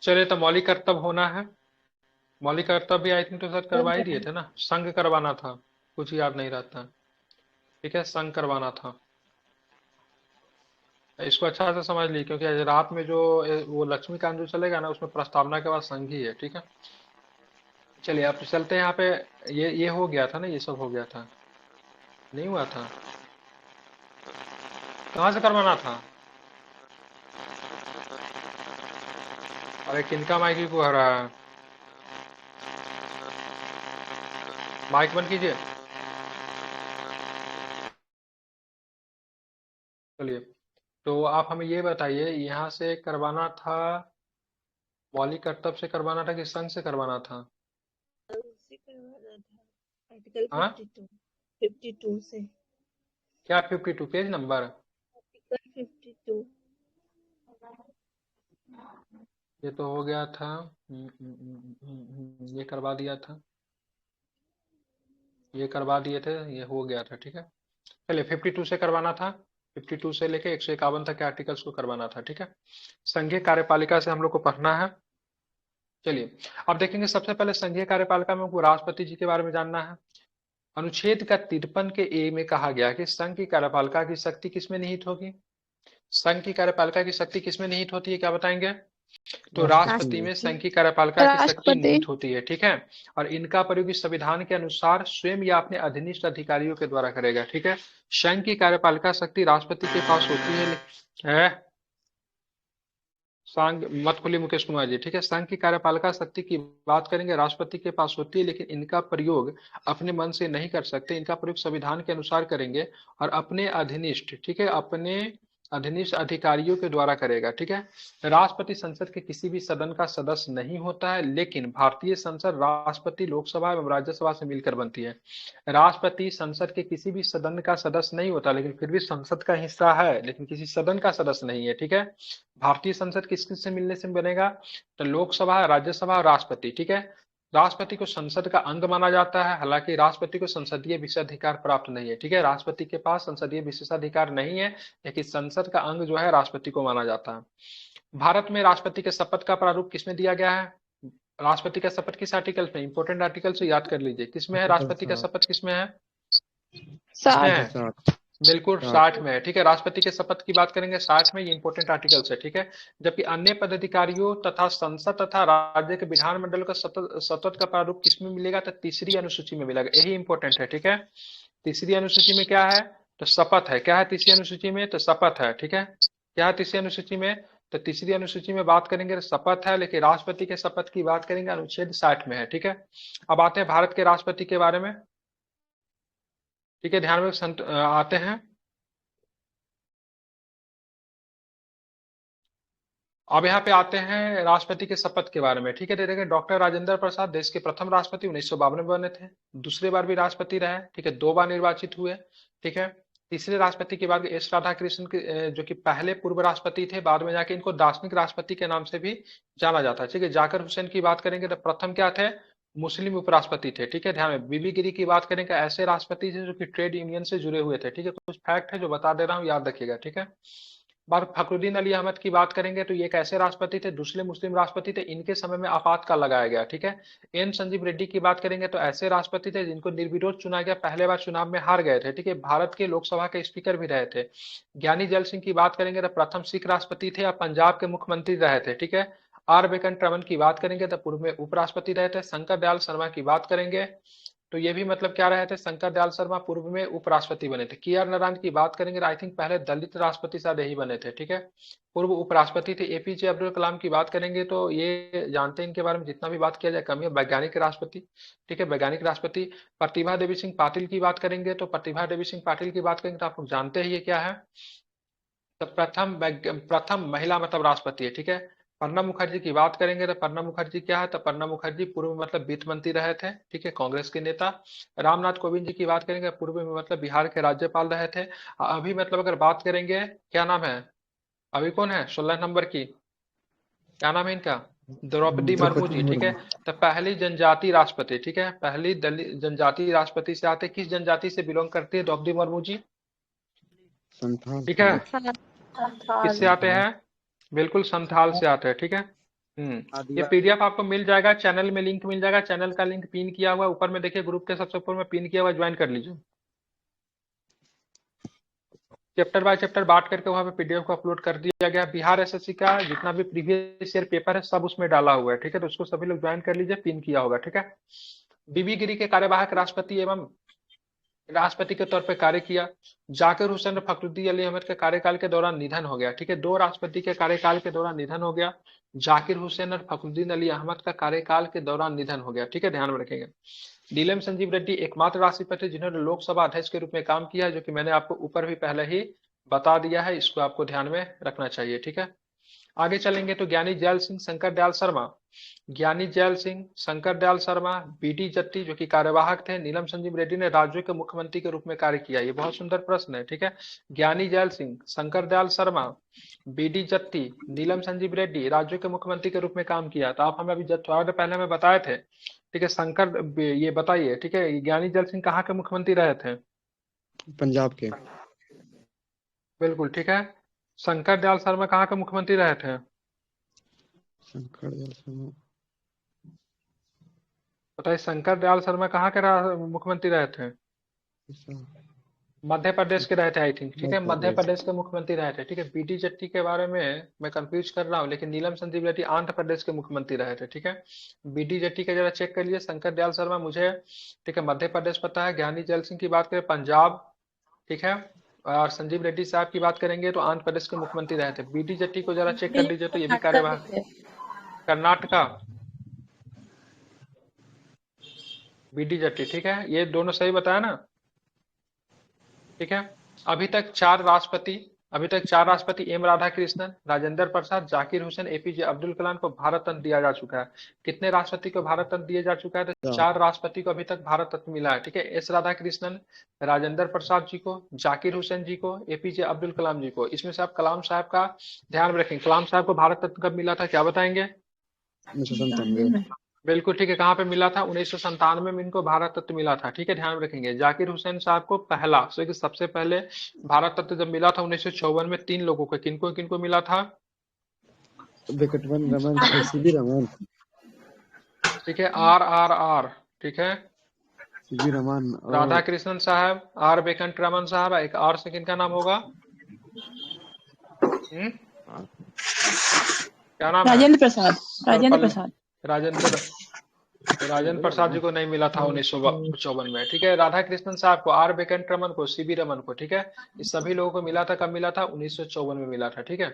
चलिए, तो मौलिक कर्तव्य होना है। मौलिक कर्तव्य भी आई थिंक तो सर तो करवा ही क्या दिए है? थे ना, संग करवाना था। कुछ याद नहीं रहता। ठीक है, संग करवाना था। इसको अच्छा से समझ ली, क्योंकि आज रात में जो वो लक्ष्मीकांत जो चलेगा ना, उसमें प्रस्तावना के बाद संघ ही है। ठीक है। चलिए, अब चलते हैं यहाँ पे। ये हो गया था ना, ये सब हो गया था। नहीं हुआ था। कहाँ से करवाना था? अरे किनका माइक को रहा है? माइक बंद कीजिए। चलिए, तो आप हमें ये बताइए, यहाँ से करवाना था, मौलिक कर्तव्य से करवाना था कि संघ से करवाना था? उससे करवाना था, आर्टिकल हाँ। 52, 52 से। क्या 52 पेज नंबर? आर्टिकल 52। ये तो हो गया था। ये करवा दिया था। ये करवा दिए थे। ये हो गया था। ठीक है। चलिए, 52 से करवाना था। 52 से लेके 151 तक के आर्टिकल्स को करवाना था। ठीक है। संघीय कार्यपालिका से हम लोग को पढ़ना है। चलिए, अब देखेंगे सबसे पहले संघीय कार्यपालिका में हमको राष्ट्रपति जी के बारे में जानना है। अनुच्छेद का 53 के ए में कहा गया कि संघ की कार्यपालिका की शक्ति किसमें निहित होगी? संघ की कार्यपालिका की शक्ति किसमें निहित होती है, क्या बताएंगे? तो राष्ट्रपति राष्ट्रपति में। में राष्ट्रपति। संघ की कार्यपालिका की शक्ति राष्ट्रपति। निहित होती है। ठीक है। और इनका प्रयोग इस संविधान के अनुसार स्वयं या अपने अधीनस्थ अधिकारियों के द्वारा करेगा। ठीक है। संघ की कार्यपालिका शक्ति राष्ट्रपति के पास होती है, संघ मत खोलिए मुकेश कुमार जी। ठीक है। संघ की कार्यपालिका शक्ति की बात करेंगे, राष्ट्रपति के पास होती है, लेकिन इनका प्रयोग अपने मन से नहीं कर सकते। इनका प्रयोग संविधान के अनुसार करेंगे और अपने अधीनस्थ, ठीक है, अपने अधीनस्थ अधिकारियों के द्वारा करेगा। ठीक है। राष्ट्रपति संसद के किसी भी सदन का सदस्य नहीं होता है, लेकिन भारतीय संसद राष्ट्रपति, लोकसभा एवं राज्यसभा से मिलकर बनती है। राष्ट्रपति संसद के किसी भी सदन का सदस्य नहीं होता, लेकिन फिर भी संसद का हिस्सा है, लेकिन किसी सदन का सदस्य नहीं है। ठीक है। भारतीय संसद किस किस से मिलने से बनेगा? तो लोकसभा, राज्यसभा और राष्ट्रपति। ठीक है। राष्ट्रपति को संसद का अंग माना जाता है, हालांकि राष्ट्रपति को संसदीय विशेषाधिकार प्राप्त नहीं है। ठीक है। राष्ट्रपति के पास संसदीय विशेषाधिकार नहीं है, लेकिन संसद का अंग जो है राष्ट्रपति को माना जाता है। भारत में राष्ट्रपति के शपथ का प्रारूप किसमें दिया गया है? राष्ट्रपति का शपथ किस आर्टिकल में? इंपोर्टेंट आर्टिकल से याद कर लीजिए, किसमें है आर्टिकल राष्ट्रपति का 7। शपथ, किसमें है? किसमें साठ। आर्टिकल है? 7। बिल्कुल 7। 60 में है। ठीक है। राष्ट्रपति के शपथ की बात करेंगे 60 में, ये इंपॉर्टेंट आर्टिकल्स है। ठीक है। जबकि अन्य पदाधिकारियों तथा संसद तथा राज्य के विधानमंडल का शपथ का प्रारूप किसमें मिलेगा? तो तीसरी अनुसूची में मिलेगा। यही इंपॉर्टेंट है। ठीक है। तीसरी अनुसूची में क्या है? तो शपथ है। क्या है तीसरी अनुसूची में? तो शपथ है। ठीक है। क्या है तीसरी अनुसूची में? तो तीसरी अनुसूची में बात करेंगे तो शपथ है, लेकिन राष्ट्रपति के शपथ की बात करेंगे अनुच्छेद 60 में है। ठीक है। अब आते हैं भारत के राष्ट्रपति के बारे में। ठीक है, ध्यान में आते हैं। अब यहाँ पे आते हैं राष्ट्रपति के शपथ के बारे में। ठीक है। दे देंगे, डॉक्टर राजेंद्र प्रसाद देश के प्रथम राष्ट्रपति 1952 में बने थे। दूसरी बार भी राष्ट्रपति रहे। ठीक है। 2 बार निर्वाचित हुए। ठीक है। तीसरे राष्ट्रपति के बाद एस राधा कृष्ण जो कि पहले पूर्व राष्ट्रपति थे, बाद में जाके इनको दार्शनिक राष्ट्रपति के नाम से भी जाना जाता है। ठीक है। जाकिर हुसैन की बात करेंगे तो प्रथम क्या थे? मुस्लिम उपराष्ट्रपति थे। ठीक है। ध्यान में, बीबी गिरी की बात करेंगे, ऐसे राष्ट्रपति थे जो कि ट्रेड यूनियन से जुड़े हुए थे। ठीक है। कुछ फैक्ट है जो बता दे रहा हूँ, याद रखिएगा। ठीक है। बार फखरुद्दीन अली अहमद की बात करेंगे तो ये कैसे राष्ट्रपति थे? दूसरे मुस्लिम राष्ट्रपति थे, इनके समय में आपातकाल लगाया गया। ठीक है। एन संजीव रेड्डी की बात करेंगे तो ऐसे राष्ट्रपति थे जिनको निर्विरोध चुना गया, पहले बार चुनाव में हार गए थे। ठीक है। भारत के लोकसभा के स्पीकर भी रहे थे। ज्ञानी जैल सिंह की बात करेंगे तो प्रथम सिख राष्ट्रपति थे और पंजाब के मुख्यमंत्री रहे थे। ठीक है। आर वेंकट रमन की बात करेंगे तो पूर्व में उपराष्ट्रपति रहे थे। शंकर दयाल शर्मा की बात करेंगे तो ये भी मतलब क्या रहे थे? शंकर दयाल शर्मा पूर्व में उपराष्ट्रपति बने थे। के आर नारायण की बात करेंगे, आई थिंक पहले दलित राष्ट्रपति शायद यही बने थे। ठीक है। पूर्व उपराष्ट्रपति थे। एपीजे अब्दुल कलाम की बात करेंगे तो ये जानते हैं, इनके बारे में जितना भी बात किया जाए कम है। वैज्ञानिक राष्ट्रपति। ठीक है। वैज्ञानिक राष्ट्रपति। प्रतिभा देवी सिंह पाटिल की बात करेंगे तो प्रतिभा देवी सिंह पाटिल की बात करेंगे तो आप लोग जानते हैं ये क्या है? तो प्रथम महिला मतलब राष्ट्रपति है। ठीक है। प्रणब मुखर्जी की बात करेंगे तो प्रणब मुखर्जी क्या है? तो प्रणब मुखर्जी पूर्व में मतलब वित्त मंत्री रहे थे। ठीक है। कांग्रेस के नेता। रामनाथ कोविंद जी की बात करेंगे, पूर्व में मतलब बिहार के राज्यपाल रहे थे। अभी मतलब अगर बात करेंगे, क्या नाम है अभी, कौन है 16 नंबर की, क्या नाम है इनका? द्रौपदी मुर्मू द्रौपदी जी। ठीक है। मुर्मू। तो पहली जनजाति राष्ट्रपति। ठीक है। पहली दलित जनजाति राष्ट्रपति से आते, किस जनजाति से बिलोंग करती है द्रौपदी मुर्मू जी? संथाल ठीक है। समाज। संथाल। संथाल। किससे आते संथाल। हैं? बिल्कुल संथाल से आते हैं। ठीक है। ये आदिवासी। पीडीएफ आपको मिल जाएगा, चैनल में लिंक मिल जाएगा, चैनल का लिंक पिन किया हुआ है ऊपर में, देखिए ग्रुप के सबसे ऊपर में पिन किया हुआ, ज्वाइन कर लीजिए। चैप्टर बाय चैप्टर बांट करके वहां पे पीडीएफ को अपलोड कर दिया गया। बिहार एसएससी का जितना भी प्रीवियस ईयर पेपर है सब उसमें डाला हुआ है, ठीक है, तो उसको सभी लोग ज्वाइन कर लीजिए, पिन किया होगा, ठीक है। बीबी गिरी के कार्यवाहक राष्ट्रपति एवं राष्ट्रपति के तौर पर कार्य किया। जाकिर हुसैन और फखरुद्दीन अली अहमद के कार्यकाल के दौरान निधन हो गया, ठीक है, दो राष्ट्रपति के कार्यकाल के दौरान निधन हो गया। जाकिर हुसैन और फखरुद्दीन अली अहमद का कार्यकाल के दौरान निधन हो गया, ठीक है, ध्यान में रखेंगे। नीलम संजीव रेड्डी एकमात्र राष्ट्रपति जिन्होंने लोकसभा अध्यक्ष के रूप में काम किया है, जो कि मैंने आपको ऊपर भी पहले ही बता दिया है, इसको आपको ध्यान में रखना चाहिए, ठीक है। आगे चलेंगे तो ज्ञानी जैल सिंह, शंकर दयाल शर्मा, ज्ञानी जैल सिंह, शंकर दयाल शर्मा, बीडी जट्टी जो कि कार्यवाहक थे। नीलम संजीव रेड्डी ने राज्यों के मुख्यमंत्री के रूप में कार्य किया, ये बहुत सुंदर प्रश्न है, ठीक है। ज्ञानी जैल सिंह, शंकर दयाल शर्मा, बीडी जट्टी, नीलम संजीव रेड्डी राज्यों के मुख्यमंत्री के रूप में काम किया। तो आप हमें अभी थोड़ा देर पहले हमें बताए थे, ठीक है। शंकर, ये बताइए, ठीक है, ज्ञानी जैल सिंह कहाँ के मुख्यमंत्री रहे थे? पंजाब के। बिल्कुल ठीक है। शंकर दयाल शर्मा कहाँ के मुख्यमंत्री रहे थे? शंकर दयाल शर्मा, बताइए, शंकर दयाल शर्मा कहाँ के मुख्यमंत्री रहे थे? मध्य प्रदेश के रहे थे, आई थिंक, ठीक है, मध्य प्रदेश के मुख्यमंत्री रहे थे, ठीक है। बीडी जट्टी के बारे में मैं कंफ्यूज कर रहा हूँ, लेकिन नीलम संजीव रेड्डी आंध्र प्रदेश के मुख्यमंत्री रहे थे, ठीक है। बीडी जट्टी का जरा चेक कर लीजिए। शंकर दयाल शर्मा मुझे, ठीक है, मध्य प्रदेश पता है। ज्ञानी जैल सिंह की बात करें पंजाब, ठीक है, और संजीव रेड्डी साहब की बात करेंगे तो आंध्र प्रदेश के मुख्यमंत्री रहे थे। बीडी जट्टी को जरा चेक कर लीजिए, तो ये भी कार्यवाहक कर्नाटका, बीडी जट्टी, ठीक है, ये दोनों सही बताया ना, ठीक है। अभी तक चार राष्ट्रपति एम राधाकृष्णन, राजेंद्र प्रसाद, जाकिर हुसैन, एपीजे अब्दुल कलाम को भारत रत्न दिया जा चुका है। कितने राष्ट्रपति को भारत रत्न दिया जा चुका है? तो चार राष्ट्रपति को अभी तक भारत रत्न मिला है, ठीक है। एस राधाकृष्णन, राजेंद्र प्रसाद जी को, जाकिर हुसैन जी को, एपीजे अब्दुल कलाम जी को। इसमें से आप कलाम साहब का ध्यान रखें, कलाम साहब को भारत रत्न कब मिला था, क्या बताएंगे? 1997। बिल्कुल ठीक है, कहाँ पे मिला था? 1997 में इनको भारत रत्न मिला था, ठीक है, ध्यान रखेंगे। जाकिर हुसैन साहब को पहला, सबसे पहले भारत रत्न जब मिला था 1954 में, 3 लोगों को, किनको किनको मिला था? वेंकटवन रमन, सीवी रमन, ठीक है, RRR, ठीक है, सीवी रमन और राधा कृष्णन साहब, R वेंकट रमन साहब, एक और से किनका नाम होगा? क्या नाम है? राजेंद्र प्रसाद। राजेंद्र प्रसाद जी को नहीं मिला था 1954 में, ठीक है। राधा कृष्णन साहब को, R वेंकट रमन को, सीवी रमन को, ठीक है, इस सभी लोगों को मिला था, कब मिला था? 1954 में मिला था, ठीक है।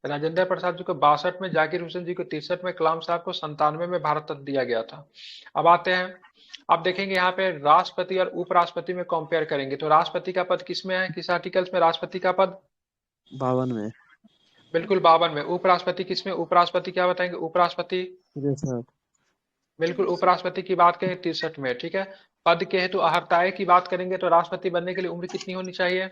राजेंद्र प्रसाद जी को 62 में, जाकिर हुसैन जी को 63 में, कलाम साहब को 97 में भारत रत्न दिया गया था। अब आते हैं, अब देखेंगे यहाँ पे राष्ट्रपति और उपराष्ट्रपति में कंपेयर करेंगे। तो राष्ट्रपति का पद किसमें है, किस आर्टिकल्स में राष्ट्रपति का पद? 52 में। बिल्कुल 52 में। उपराष्ट्रपति किसमें? उपराष्ट्रपति क्या बताएंगे? उपराष्ट्रपति, बिल्कुल उपराष्ट्रपति की बात करें 63 में, ठीक है। पद के हेतु अर्हताएं की बात करेंगे तो राष्ट्रपति बनने के लिए उम्र कितनी होनी चाहिए?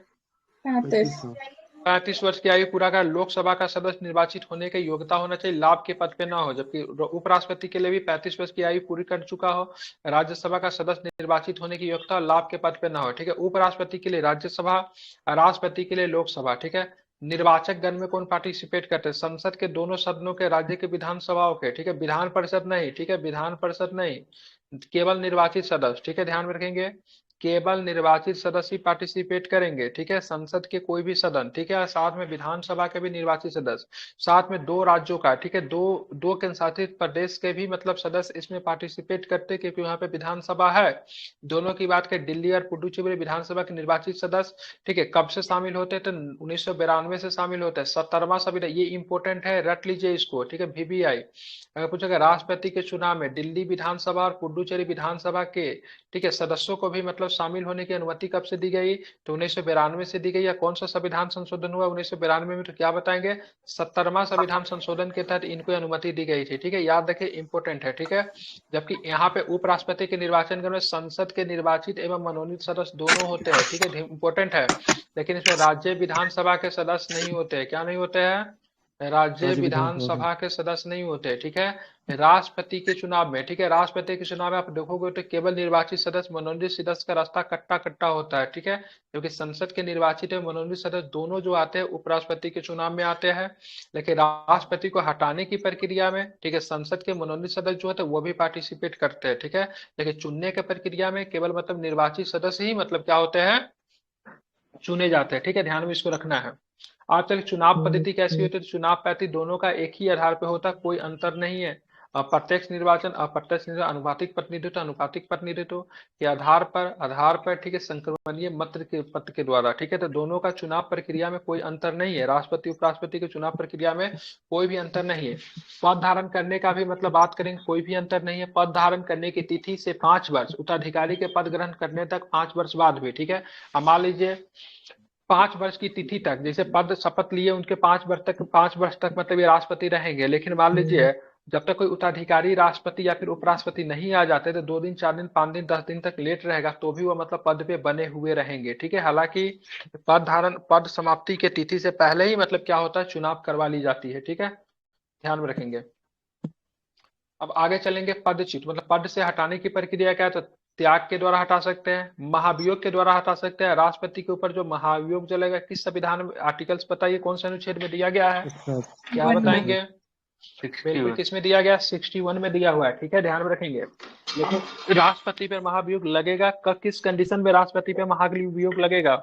35 वर्ष की आयु पूरा कर लोकसभा का सदस्य निर्वाचित होने की योग्यता होना चाहिए, लाभ के पद पे ना हो। जबकि उपराष्ट्रपति के लिए भी 35 वर्ष की आयु पूरी कर चुका हो, राज्यसभा का सदस्य निर्वाचित होने की योग्यता, लाभ के पद पे ना हो, ठीक है। उपराष्ट्रपति के लिए राज्यसभा, राष्ट्रपति के लिए लोकसभा, ठीक है। निर्वाचक गण में कौन पार्टिसिपेट करते हैं? संसद के दोनों सदनों के, राज्य के विधानसभाओं के, ठीक है, विधान परिषद नहीं, ठीक है, विधान परिषद नहीं, केवल निर्वाचित सदस्य, ठीक है, ध्यान में रखेंगे, केवल निर्वाचित सदस्य ही पार्टिसिपेट करेंगे, ठीक है। संसद के कोई भी सदन, ठीक है, साथ में विधानसभा के भी निर्वाचित सदस्य, साथ में दो राज्यों का, ठीक है, दो केंद्र शासित प्रदेश के भी मतलब सदस्य इसमें पार्टिसिपेट करते, क्योंकि वहां पे विधानसभा है। दोनों की बात करें, दिल्ली और पुडुचेरी विधानसभा के निर्वाचित सदस्य, ठीक है, कब से शामिल होते हैं? तो 1992 से शामिल होते हैं। 70वां संविधान, ये इंपोर्टेंट है, रट लीजिए इसको, ठीक है। VVI अगर पूछेगा राष्ट्रपति के चुनाव में दिल्ली विधानसभा और पुडुचेरी विधानसभा के, ठीक है, सदस्यों को भी मतलब शामिल होने की अनुमति कब से दी गई? तो 1992 से दी गई। या कौन सा संविधान संशोधन हुआ 1992 में? तो क्या बताएंगे? 70वां संविधान संशोधन के तहत इनको अनुमति दी गई थी, ठीक है, याद रखिए, इंपोर्टेंट है, ठीक है। जबकि यहाँ पे उपराष्ट्रपति के निर्वाचन में संसद के निर्वाचित एवं मनोनीत सदस्य दोनों होते हैं, ठीक है, इंपोर्टेंट है। लेकिन इसमें राज्य विधानसभा के सदस्य नहीं होते हैं। क्या नहीं होते हैं? राज्य राज्य विधानसभा विधानसभा के सदस्य नहीं होते, ठीक है। राष्ट्रपति के चुनाव में, ठीक है, राष्ट्रपति के चुनाव में आप देखोगे तो केवल निर्वाचित सदस्य मनोनीत सदस्य का रास्ता कट्टा कट्टा होता है, ठीक है, क्योंकि संसद के निर्वाचित और मनोनीत सदस्य दोनों जो आते हैं उपराष्ट्रपति के चुनाव में आते हैं। लेकिन राष्ट्रपति को हटाने की प्रक्रिया में, ठीक है, संसद के मनोनीत सदस्य जो होते हैं वो भी पार्टिसिपेट करते हैं, ठीक है। लेकिन चुनने की प्रक्रिया में केवल मतलब निर्वाचित सदस्य ही मतलब क्या होते हैं, चुने जाते हैं, ठीक है, ध्यान में इसको रखना है। आज तक चुनाव पद्धति कैसी होती है, तो चुनाव पद्धति दोनों का एक ही आधार पर होता है, कोई अंतर नहीं है। प्रत्यक्ष निर्वाचन, अप्रत्यक्ष निर्वाचन, अनुपातिक प्रतिनिधित्व, अनुपातिक प्रतिनिधित्व के आधार पर, ठीक है, संक्रमणीय मत के द्वारा, ठीक है। तो दोनों का चुनाव प्रक्रिया में कोई अंतर नहीं है, राष्ट्रपति उपराष्ट्रपति के चुनाव प्रक्रिया में कोई भी अंतर नहीं है। पद धारण करने का भी मतलब बात करेंगे, कोई भी अंतर नहीं है। पद धारण करने की तिथि से 5 वर्ष, उत्तराधिकारी के पद ग्रहण करने तक 5 वर्ष बाद भी, ठीक है। अब मान लीजिए 5 वर्ष की तिथि तक, जैसे पद शपथ लिए उनके 5 वर्ष तक मतलब ये राष्ट्रपति रहेंगे। लेकिन मान लीजिए जब तक कोई उत्तराधिकारी राष्ट्रपति या फिर उपराष्ट्रपति नहीं आ जाते, तो 2 दिन 4 दिन 5 दिन 10 दिन तक लेट रहेगा, तो भी वो मतलब पद पे बने हुए रहेंगे, ठीक है। हालांकि पद समाप्ति के तिथि से पहले ही मतलब क्या होता है, चुनाव करवा ली जाती है, ठीक है, ध्यान में रखेंगे। अब आगे चलेंगे, पदच्युत मतलब पद से हटाने की प्रक्रिया क्या है, तो त्याग के द्वारा हटा सकते हैं, महाभियोग के द्वारा हटा सकते हैं। राष्ट्रपति के ऊपर जो महाभियोग चलेगा, किस संविधान में, आर्टिकल्स बताइए कौन से अनुच्छेद में दिया गया है, क्या बताएंगे, बिल्कुल किसमें दिया गया, 61 में दिया हुआ है, ठीक है, ध्यान में रखेंगे। लेकिन राष्ट्रपति पर महाभियोग लगेगा, किस कंडीशन में राष्ट्रपति पर महाभियोग लगेगा,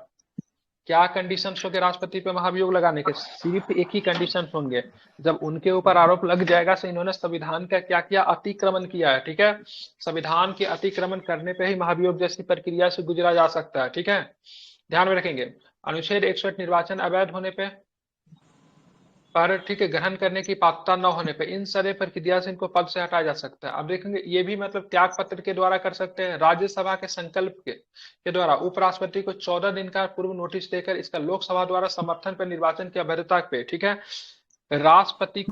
क्या कंडीशन होंगे राष्ट्रपति पे महाभियोग लगाने के, सिर्फ एक ही कंडीशन होंगे, जब उनके ऊपर आरोप लग जाएगा से इन्होंने संविधान का क्या किया, अतिक्रमण किया है, ठीक है। संविधान के अतिक्रमण करने पे ही महाभियोग जैसी प्रक्रिया से गुजरा जा सकता है, ठीक है, ध्यान में रखेंगे। अनुच्छेद 61 निर्वाचन अवैध होने पर, ठीक है, ग्रहण करने की पात्रता न होने पर, इन सारे प्रक्रिया से इनको पद से हटाया जा सकता है। अब देखेंगे ये भी मतलब त्याग पत्र के द्वारा कर सकते हैं, राज्यसभा के संकल्प के द्वारा उपराष्ट्रपति को 14 दिन का पूर्व नोटिस देकर इसका लोकसभा द्वारा समर्थन पर निर्वाचन की अवैधता पे, ठीक है, राष्ट्रपति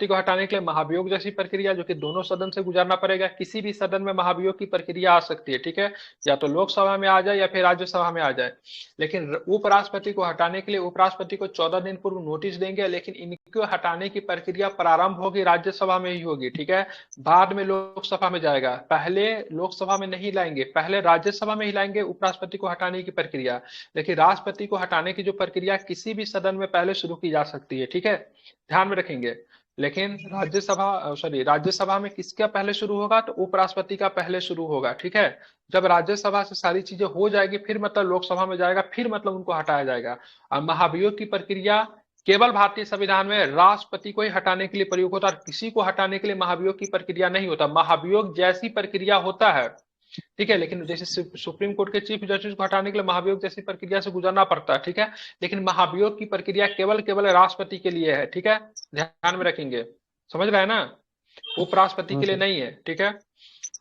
को हटाने के लिए महाभियोग जैसी प्रक्रिया, जो कि दोनों सदन से गुजरना पड़ेगा, किसी भी सदन में महाभियोग की प्रक्रिया आ सकती है, ठीक है, या तो लोकसभा में आ जाए या फिर राज्यसभा में आ जाए। लेकिन उपराष्ट्रपति को हटाने के लिए उपराष्ट्रपति को 14 दिन पूर्व नोटिस देंगे, लेकिन इनको हटाने की प्रक्रिया प्रारंभ होगी राज्यसभा में ही होगी, ठीक है, बाद में लोकसभा में जाएगा। पहले लोकसभा में नहीं लाएंगे, पहले राज्यसभा में ही लाएंगे उपराष्ट्रपति को हटाने की प्रक्रिया। लेकिन राष्ट्रपति को हटाने की जो प्रक्रिया किसी भी सदन में पहले शुरू की जा सकती है, ठीक है, ध्यान में रखेंगे। लेकिन राज्यसभा में किसका पहले शुरू होगा, तो उपराष्ट्रपति का पहले शुरू होगा, ठीक है। जब राज्यसभा से सारी चीजें हो जाएगी फिर मतलब लोकसभा में जाएगा, फिर मतलब उनको हटाया जाएगा। और महाभियोग की प्रक्रिया केवल भारतीय संविधान में राष्ट्रपति को ही हटाने के लिए प्रयोग होता है, किसी को हटाने के लिए महाभियोग की प्रक्रिया नहीं होता। महाभियोग जैसी प्रक्रिया होता है, ठीक है, लेकिन जैसे सुप्रीम कोर्ट के चीफ जस्टिस को हटाने के लिए महाभियोग जैसी प्रक्रिया से गुजरना पड़ता है, ठीक है, लेकिन महाभियोग की प्रक्रिया केवल राष्ट्रपति के लिए है, ठीक है, ध्यान में रखेंगे, समझ रहे हैं ना, उपराष्ट्रपति के लिए नहीं है, ठीक है।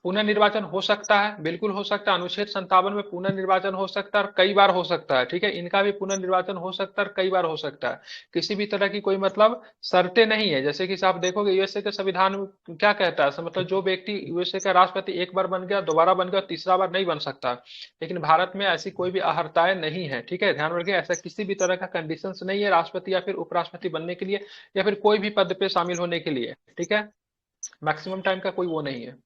पुनर्निर्वाचन हो सकता है, बिल्कुल हो सकता है, अनुच्छेद 57 में पुनर्निर्वाचन हो सकता है और कई बार हो सकता है, ठीक है, इनका भी पुनर्निर्वाचन हो सकता है और कई बार हो सकता है। किसी भी तरह की कोई मतलब शर्तें नहीं है, जैसे कि आप देखोगे यूएसए के संविधान क्या कहता है, मतलब जो व्यक्ति यूएसए का राष्ट्रपति एक बार बन गया, दोबारा बन गया, तीसरा बार नहीं बन सकता। लेकिन भारत में ऐसी कोई भी अहर्ताएं नहीं है, ठीक है, ध्यान रखिए, ऐसा किसी भी तरह का कंडीशन नहीं है राष्ट्रपति या फिर उपराष्ट्रपति बनने के लिए या फिर कोई भी पद पे शामिल होने के लिए, ठीक है, मैक्सिमम टाइम का कोई वो नहीं है।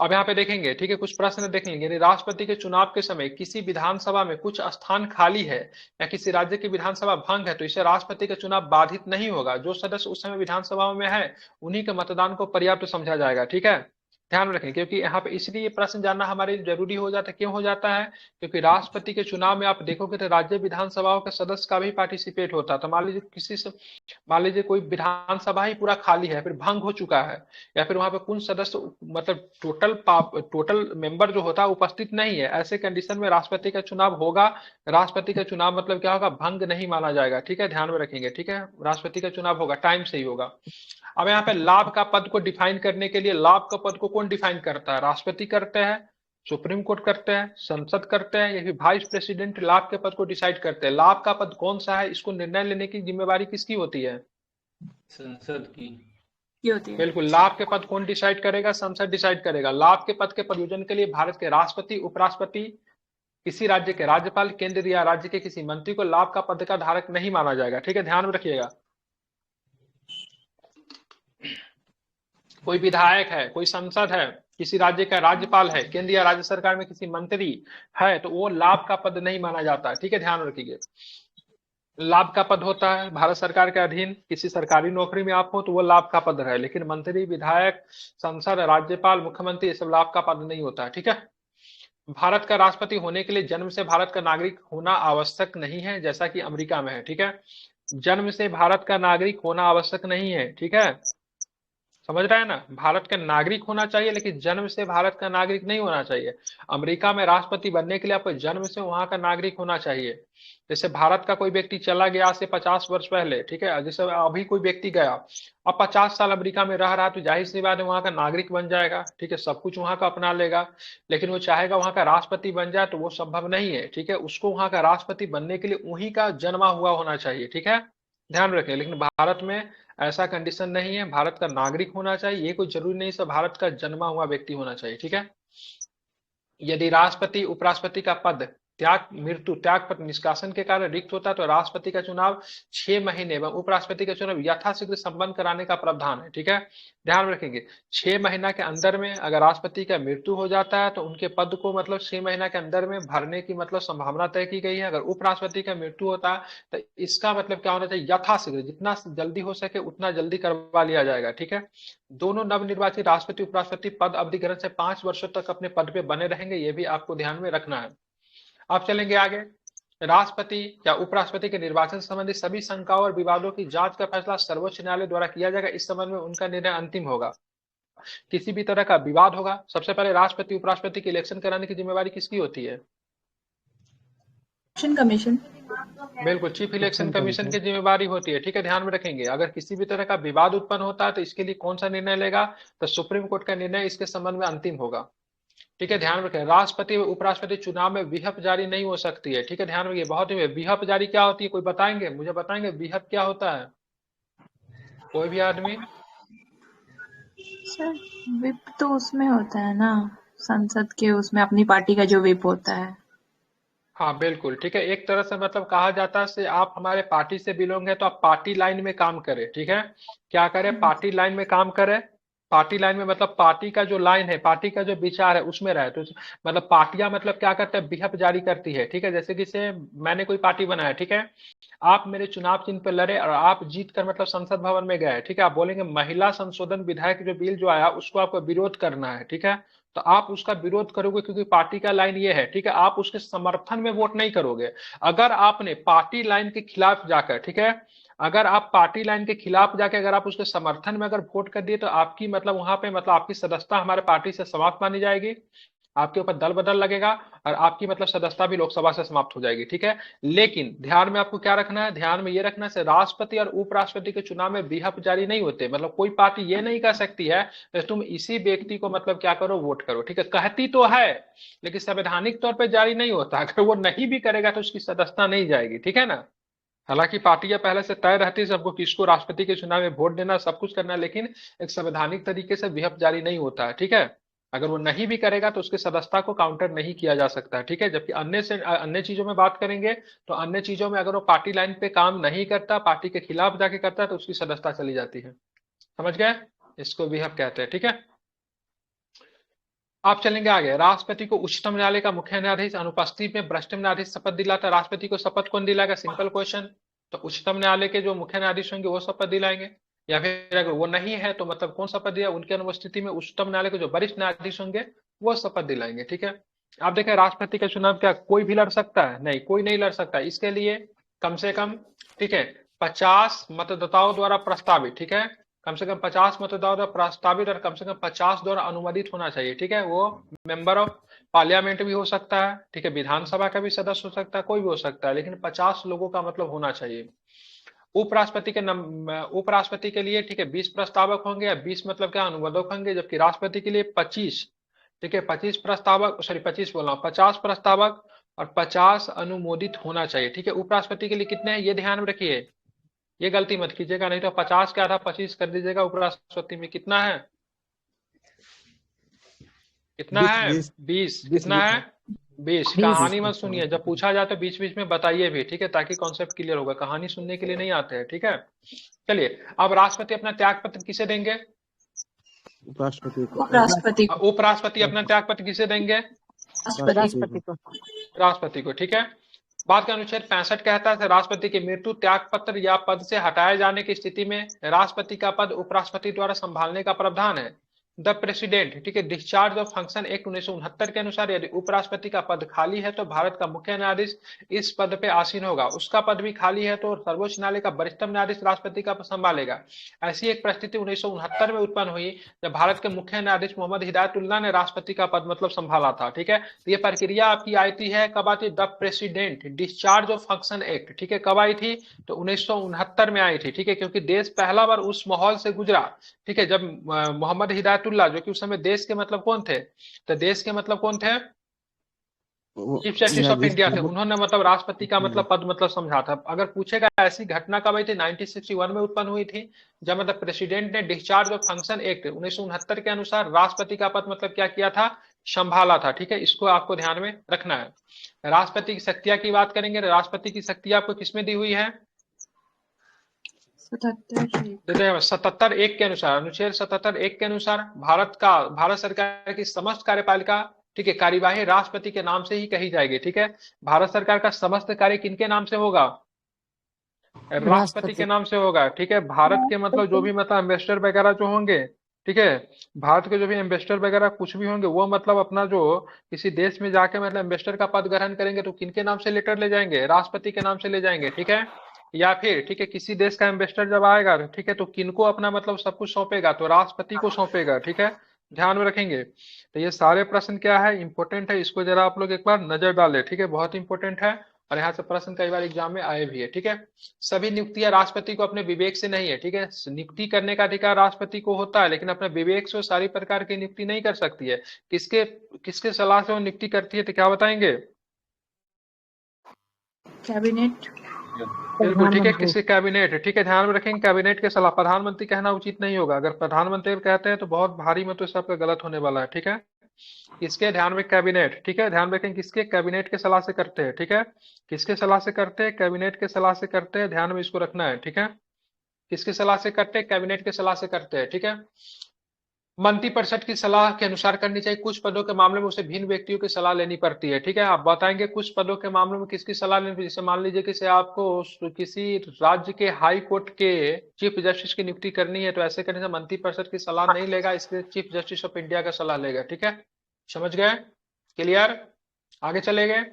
अब यहाँ पे देखेंगे, ठीक है, कुछ प्रश्न देख लेंगे। यदि राष्ट्रपति के चुनाव के समय किसी विधानसभा में कुछ स्थान खाली है या किसी राज्य की विधानसभा भंग है, तो इसे राष्ट्रपति का चुनाव बाधित नहीं होगा। जो सदस्य उस समय विधानसभा में है उन्हीं के मतदान को पर्याप्त समझा जाएगा, ठीक है, ध्यान रखें, क्योंकि यहाँ पे इसलिए ये प्रश्न जानना हमारे लिए जरूरी हो जाता है। क्यों हो जाता है, क्योंकि राष्ट्रपति के चुनाव में आप देखोगे तो राज्य विधानसभाओं के सदस्य का भी पार्टिसिपेट होता है। तो मान लीजिए कोई विधानसभा ही पूरा खाली है, फिर भंग हो चुका है, या फिर वहां पे कुछ सदस्य मतलब टोटल मेंबर जो होता है उपस्थित नहीं है, ऐसे कंडीशन में राष्ट्रपति का चुनाव होगा। राष्ट्रपति का चुनाव मतलब क्या होगा, भंग नहीं माना जाएगा, ठीक है, ध्यान में रखेंगे, ठीक है, राष्ट्रपति का चुनाव होगा, टाइम से ही होगा। अब यहाँ पे लाभ का पद को डिफाइन करने के लिए, लाभ का पद को कौन डिफाइन करता है, राष्ट्रपति करते हैं, सुप्रीम कोर्ट करते हैं, संसद करते हैं, या फिर वाइस प्रेसिडेंट लाभ के पद को डिसाइड करते हैं। लाभ का पद कौन सा है, इसको निर्णय लेने की जिम्मेवारी किसकी होती है, संसद की होती है। बिल्कुल, लाभ के पद कौन डिसाइड करेगा, संसद डिसाइड करेगा। लाभ के पद के प्रयोजन के लिए भारत के राष्ट्रपति, उपराष्ट्रपति, किसी राज्य के राज्यपाल केंद्र या राज्य के किसी मंत्री को लाभ का पद का धारक नहीं माना जाएगा। ठीक है, ध्यान में रखिएगा। कोई विधायक है, कोई सांसद है, किसी राज्य का राज्यपाल है, केंद्र या राज्य सरकार में किसी मंत्री है, तो वो लाभ का पद नहीं माना जाता है। ठीक है, ध्यान रखिए। लाभ का पद होता है भारत सरकार के अधीन, किसी सरकारी नौकरी में आप हो तो वो लाभ का पद है, लेकिन मंत्री, विधायक, सांसद, राज्यपाल, मुख्यमंत्री, ये सब लाभ का पद नहीं होता है। ठीक है। भारत का राष्ट्रपति होने के लिए जन्म से भारत का नागरिक होना आवश्यक नहीं है, जैसा कि अमेरिका में है। ठीक है, जन्म से भारत का नागरिक होना आवश्यक नहीं है। ठीक है, समझ रहे हैं ना, भारत का नागरिक होना चाहिए लेकिन जन्म से भारत का नागरिक नहीं होना चाहिए। अमेरिका में राष्ट्रपति बनने के लिए आपको जन्म से वहां का नागरिक होना चाहिए। जैसे भारत का कोई व्यक्ति चला गया से 50 वर्ष पहले, ठीक है, जैसे अभी कोई व्यक्ति गया, अब 50 साल अमेरिका में रह रहा, तो जाहिर सी बात है वहां का नागरिक बन जाएगा। ठीक है, सब कुछ वहां का अपना लेगा, लेकिन वो चाहेगा वहां का राष्ट्रपति बन जाए तो वो संभव नहीं है। ठीक है, उसको वहां का राष्ट्रपति बनने के लिए वहीं का जन्मा हुआ होना चाहिए। ठीक है, ध्यान रखें। लेकिन भारत में ऐसा कंडीशन नहीं है, भारत का नागरिक होना चाहिए, ये कोई जरूरी नहीं सब भारत का जन्मा हुआ व्यक्ति होना चाहिए। ठीक है, यदि राष्ट्रपति उपराष्ट्रपति का पद त्याग, मृत्यु, त्याग पर निष्कासन के कारण रिक्त होता है तो राष्ट्रपति का चुनाव 6 महीने एवं उपराष्ट्रपति का चुनाव यथाशीघ्र संपन्न कराने का प्रावधान है। ठीक है, ध्यान रखेंगे। 6 महीना के अंदर में अगर राष्ट्रपति का मृत्यु हो जाता है तो उनके पद को मतलब 6 महीना के अंदर में भरने की मतलब संभावना तय की गई है। अगर उपराष्ट्रपति का मृत्यु होता है तो इसका मतलब क्या होना चाहिए, यथाशीघ्र, जितना जल्दी हो सके उतना जल्दी करवा लिया जाएगा। ठीक है, दोनों नवनिर्वाचित राष्ट्रपति उपराष्ट्रपति पद अवधि ग्रहण से 5 वर्षों तक अपने पद पे बने रहेंगे, ये भी आपको ध्यान में रखना है। अब चलेंगे आगे। राष्ट्रपति या उपराष्ट्रपति के निर्वाचन संबंधी सभी शंकाओं और विवादों की जांच का फैसला सर्वोच्च न्यायालय द्वारा किया जाएगा। इस संबंध में उनका निर्णय अंतिम होगा। किसी भी तरह का विवाद होगा, सबसे पहले राष्ट्रपति उपराष्ट्रपति की इलेक्शन कराने की जिम्मेवारी किसकी होती है? कमीशन। बिल्कुल, चीफ इलेक्शन कमीशन की जिम्मेवारी होती है। ठीक है, ध्यान में रखेंगे। अगर किसी भी तरह का विवाद उत्पन्न होता है तो इसके लिए कौन सा निर्णय लेगा, तो सुप्रीम कोर्ट का निर्णय इसके संबंध में अंतिम होगा। ठीक है, ध्यान रखें। राष्ट्रपति व उपराष्ट्रपति चुनाव में व्हिप जारी नहीं हो सकती है। ठीक है, ध्यान रखिए, बहुत ही। व्हिप जारी क्या होती है, कोई बताएंगे, मुझे बताएंगे व्हिप क्या होता है? कोई भी आदमी? सर विप तो उसमें होता है ना, संसद के उसमें अपनी पार्टी का जो विप होता है। हाँ बिल्कुल, ठीक है। एक तरह से मतलब कहा जाता है से आप हमारे पार्टी से बिलोंग है तो आप पार्टी लाइन में काम करें। ठीक है, क्या करें, पार्टी लाइन में काम करें। पार्टी लाइन में मतलब पार्टी का जो लाइन है, पार्टी का जो विचार है उसमें रहे। तो मतलब पार्टियां मतलब क्या करते हैं, व्हिप जारी करती है। ठीक है, जैसे कि से मैंने कोई पार्टी बनाया, ठीक है, आप मेरे चुनाव चिन्ह पर लड़े और आप जीत कर मतलब संसद भवन में गए। ठीक है, आप बोलेंगे महिला संशोधन विधेयक जो बिल जो आया उसको आपको विरोध करना है। ठीक है, तो आप उसका विरोध करोगे क्योंकि पार्टी का लाइन ये है। ठीक है, आप उसके समर्थन में वोट नहीं करोगे। अगर आपने पार्टी लाइन के खिलाफ जाकर, ठीक है, अगर आप पार्टी लाइन के खिलाफ जाकर अगर आप उसके समर्थन में अगर वोट कर दिए तो आपकी मतलब वहां पे मतलब आपकी सदस्यता हमारे पार्टी से समाप्त मानी जाएगी, आपके ऊपर दल बदल लगेगा और आपकी मतलब सदस्यता भी लोकसभा से समाप्त हो जाएगी। ठीक है, लेकिन ध्यान में आपको क्या रखना है, ध्यान में ये रखना है राष्ट्रपति और उपराष्ट्रपति के चुनाव में व्हिप जारी नहीं होते। मतलब कोई पार्टी ये नहीं कह सकती है तो तुम इसी व्यक्ति को मतलब क्या करो, वोट करो। ठीक है, कहती तो है लेकिन संवैधानिक तौर पर जारी नहीं होता। अगर वो नहीं भी करेगा तो उसकी सदस्यता नहीं जाएगी। ठीक है ना, हालांकि पार्टियां पहले से तय रहती है सबको किसको राष्ट्रपति के चुनाव में वोट देना, सब कुछ करना, लेकिन एक संवैधानिक तरीके से व्हिप जारी नहीं होता है। ठीक है, अगर वो नहीं भी करेगा तो उसकी सदस्यता को काउंटर नहीं किया जा सकता है। ठीक है, जबकि अन्य चीजों में बात करेंगे तो अन्य चीजों में अगर वो पार्टी लाइन पे काम नहीं करता, पार्टी के खिलाफ जाके करता है तो उसकी सदस्यता चली जाती है। समझ गए, इसको व्हिप कहते हैं। ठीक है, आप चलेंगे आगे। राष्ट्रपति को उच्चतम न्यायालय का मुख्य न्यायाधीश अनुपस्थित में भ्रष्ट न्यायाधीश शपथ दिलाता है। राष्ट्रपति को शपथ कौन दिलाएगा, सिंपल क्वेश्चन। तो उच्चतम न्यायालय के जो मुख्य न्यायाधीश होंगे वो शपथ दिलाएंगे, या फिर अगर वो नहीं है तो मतलब कौन शपथ दिया, उनकी अनुपस्थिति में उच्चतम न्यायालय के जो वरिष्ठ न्यायाधीश होंगे वो शपथ दिलाएंगे। ठीक है, आप देखें राष्ट्रपति का चुनाव क्या कोई भी लड़ सकता है? नहीं, कोई नहीं लड़ सकता। इसके लिए कम से कम, ठीक है, 50 मतदाताओं द्वारा प्रस्तावित, ठीक है, कम से कम 50 मतदाताओं द्वारा प्रस्तावित और कम से कम 50 द्वारा अनुमोदित होना चाहिए। ठीक है, वो मेंबर ऑफ पार्लियामेंट भी हो सकता है, ठीक है, विधानसभा का भी सदस्य हो सकता है, कोई भी हो सकता है, लेकिन 50 लोगों का मतलब होना चाहिए। उपराष्ट्रपति के लिए, ठीक है, 20 प्रस्तावक होंगे या 20 मतलब क्या अनुमोदक होंगे, जबकि राष्ट्रपति के लिए 25, ठीक है, 25 प्रस्तावक, सॉरी 25 बोल रहा हूँ, 50 प्रस्तावक और 50 अनुमोदित होना चाहिए। ठीक है, उपराष्ट्रपति के लिए कितने हैं ये ध्यान रखिए, ये गलती मत कीजिएगा, नहीं तो 50 के आधा 25 कर दीजिएगा। उपराष्ट्रपति में कितना है, कितना है, 20 कितना है, 20। कहानी मत सुनिए, जब पूछा जाए तो बीच बीच में बताइए भी, ठीक है, ताकि कॉन्सेप्ट क्लियर होगा। कहानी सुनने के लिए नहीं आते हैं, ठीक है। चलिए, अब राष्ट्रपति अपना त्याग पत्र किसे देंगे? उपराष्ट्रपति को उपराष्ट्रपति को। उपराष्ट्रपति अपना त्याग पत्र किसे देंगे? राष्ट्रपति को राष्ट्रपति को, ठीक है। बाद का अनुच्छेद 65 कहता है राष्ट्रपति की मृत्यु, त्याग पत्र या पद से हटाए जाने की स्थिति में राष्ट्रपति का पद उपराष्ट्रपति द्वारा संभालने का प्रावधान है। द प्रेसिडेंट, ठीक है, डिस्चार्ज ऑफ फंक्शन एक्ट 1969 के अनुसार यदि उपराष्ट्रपति का पद खाली है तो भारत का मुख्य न्यायाधीश इस पद पे आसीन होगा। उसका पद भी खाली है तो सर्वोच्च न्यायालय का वरिष्ठतम न्यायाधीश राष्ट्रपति का पद संभालेगा। ऐसी एक परिस्थिति 1969 में उत्पन्न हुई जब भारत के मुख्य न्यायाधीश मोहम्मद हिदायतुल्लाह ने राष्ट्रपति का पद मतलब संभाला था, ठीक है। तो ये प्रक्रिया आपकी आई थी है, कब आती? The president discharge of function act, ठीक है, कब आई थी? तो 1969 में आई थी, ठीक है, क्योंकि देश पहला बार उस माहौल से गुजरा, ठीक है, जब मोहम्मद हिदायतुल्लाह, जो कि उस समय देश के मतलब कौन थे? तो देश के मतलब कौन थे? चीफ जस्टिस ऑफ इंडिया थे। उन्होंने मतलब राष्ट्रपति का मतलब पद मतलब समझा था। अगर पूछेगा ऐसी घटना कब आई थी? 1961 में उत्पन्न हुई थी, जब मतलब प्रेसिडेंट ने डिस्चार्ज ऑफ फंक्शन एक्ट 1969 के अनुसार राष्ट्रपति का पद मतलब क्या किया था? संभाला था, ठीक है। इसको आपको ध्यान में रखना है। राष्ट्रपति की शक्तियां की बात करेंगे, राष्ट्रपति की शक्ति आपको किसमें दी हुई है? 77(1) के अनुसार, अनुच्छेद 77(1) के अनुसार भारत सरकार की समस्त कार्यपालिका, ठीक है, कार्यवाही राष्ट्रपति के नाम से ही कही जाएगी, ठीक है। भारत सरकार का समस्त कार्य किनके नाम से होगा? राष्ट्रपति के नाम से होगा, ठीक है। भारत के मतलब जो भी मतलब एम्बेसडर वगैरह जो होंगे, ठीक है, भारत के जो भी एम्बेसडर वगैरह कुछ भी होंगे, वो मतलब अपना जो किसी देश में जाके मतलब एम्बेसडर का पद ग्रहण करेंगे तो किनके नाम से लेटर ले जाएंगे? राष्ट्रपति के नाम से ले जाएंगे, ठीक है। या फिर, ठीक है, किसी देश का एम्बेसडर जब आएगा, ठीक है, तो किनको अपना मतलब सब कुछ सौंपेगा? तो राष्ट्रपति को सौंपेगा, ठीक है, ध्यान में रखेंगे। तो ये सारे प्रश्न क्या है, इंपॉर्टेंट है, इसको जरा आप लोग एक बार नजर डालें, ठीक है, बहुत इंपॉर्टेंट है। और यहाँ से प्रश्न कई बार एग्जाम में आए भी है, ठीक है। सभी नियुक्तियां राष्ट्रपति को अपने विवेक से नहीं है, ठीक है। नियुक्ति करने का अधिकार राष्ट्रपति को होता है, लेकिन अपने विवेक से सारी प्रकार की नियुक्ति नहीं कर सकती है। किसके किसके सलाह से वो नियुक्ति करती है, तो क्या बताएंगे? कैबिनेट। बिल्कुल, ठीक है, किसी कैबिनेट, ठीक है, ध्यान में रखेंगे, कैबिनेट के सलाह। प्रधानमंत्री कहना उचित नहीं होगा, अगर प्रधानमंत्री कहते हैं तो बहुत भारी मतलब सबका गलत होने वाला है, ठीक है। किसके? ध्यान में, कैबिनेट, ठीक है, ध्यान रखें, किसके? कैबिनेट के सलाह से करते हैं, ठीक है। किसके सलाह से करते हैं? कैबिनेट के सलाह से करते हैं, ध्यान में इसको रखना है, ठीक है। किसके सलाह से करते हैं? कैबिनेट के सलाह से करते हैं, ठीक है। मंत्रिपरिषद की सलाह के अनुसार करनी चाहिए। कुछ पदों के मामले में उसे भिन्न व्यक्तियों की सलाह लेनी पड़ती है, ठीक है। आप बताएंगे कुछ पदों के मामले में किसकी सलाह लेनी पड़ती है। जैसे मान लीजिए कि आपको किसी राज्य के हाई कोर्ट के चीफ जस्टिस की नियुक्ति करनी है, तो ऐसे करने से मंत्रिपरिषद की सलाह नहीं लेगा, इसलिए चीफ जस्टिस ऑफ इंडिया का सलाह लेगा, ठीक है। समझ गए? क्लियर? आगे चले गए।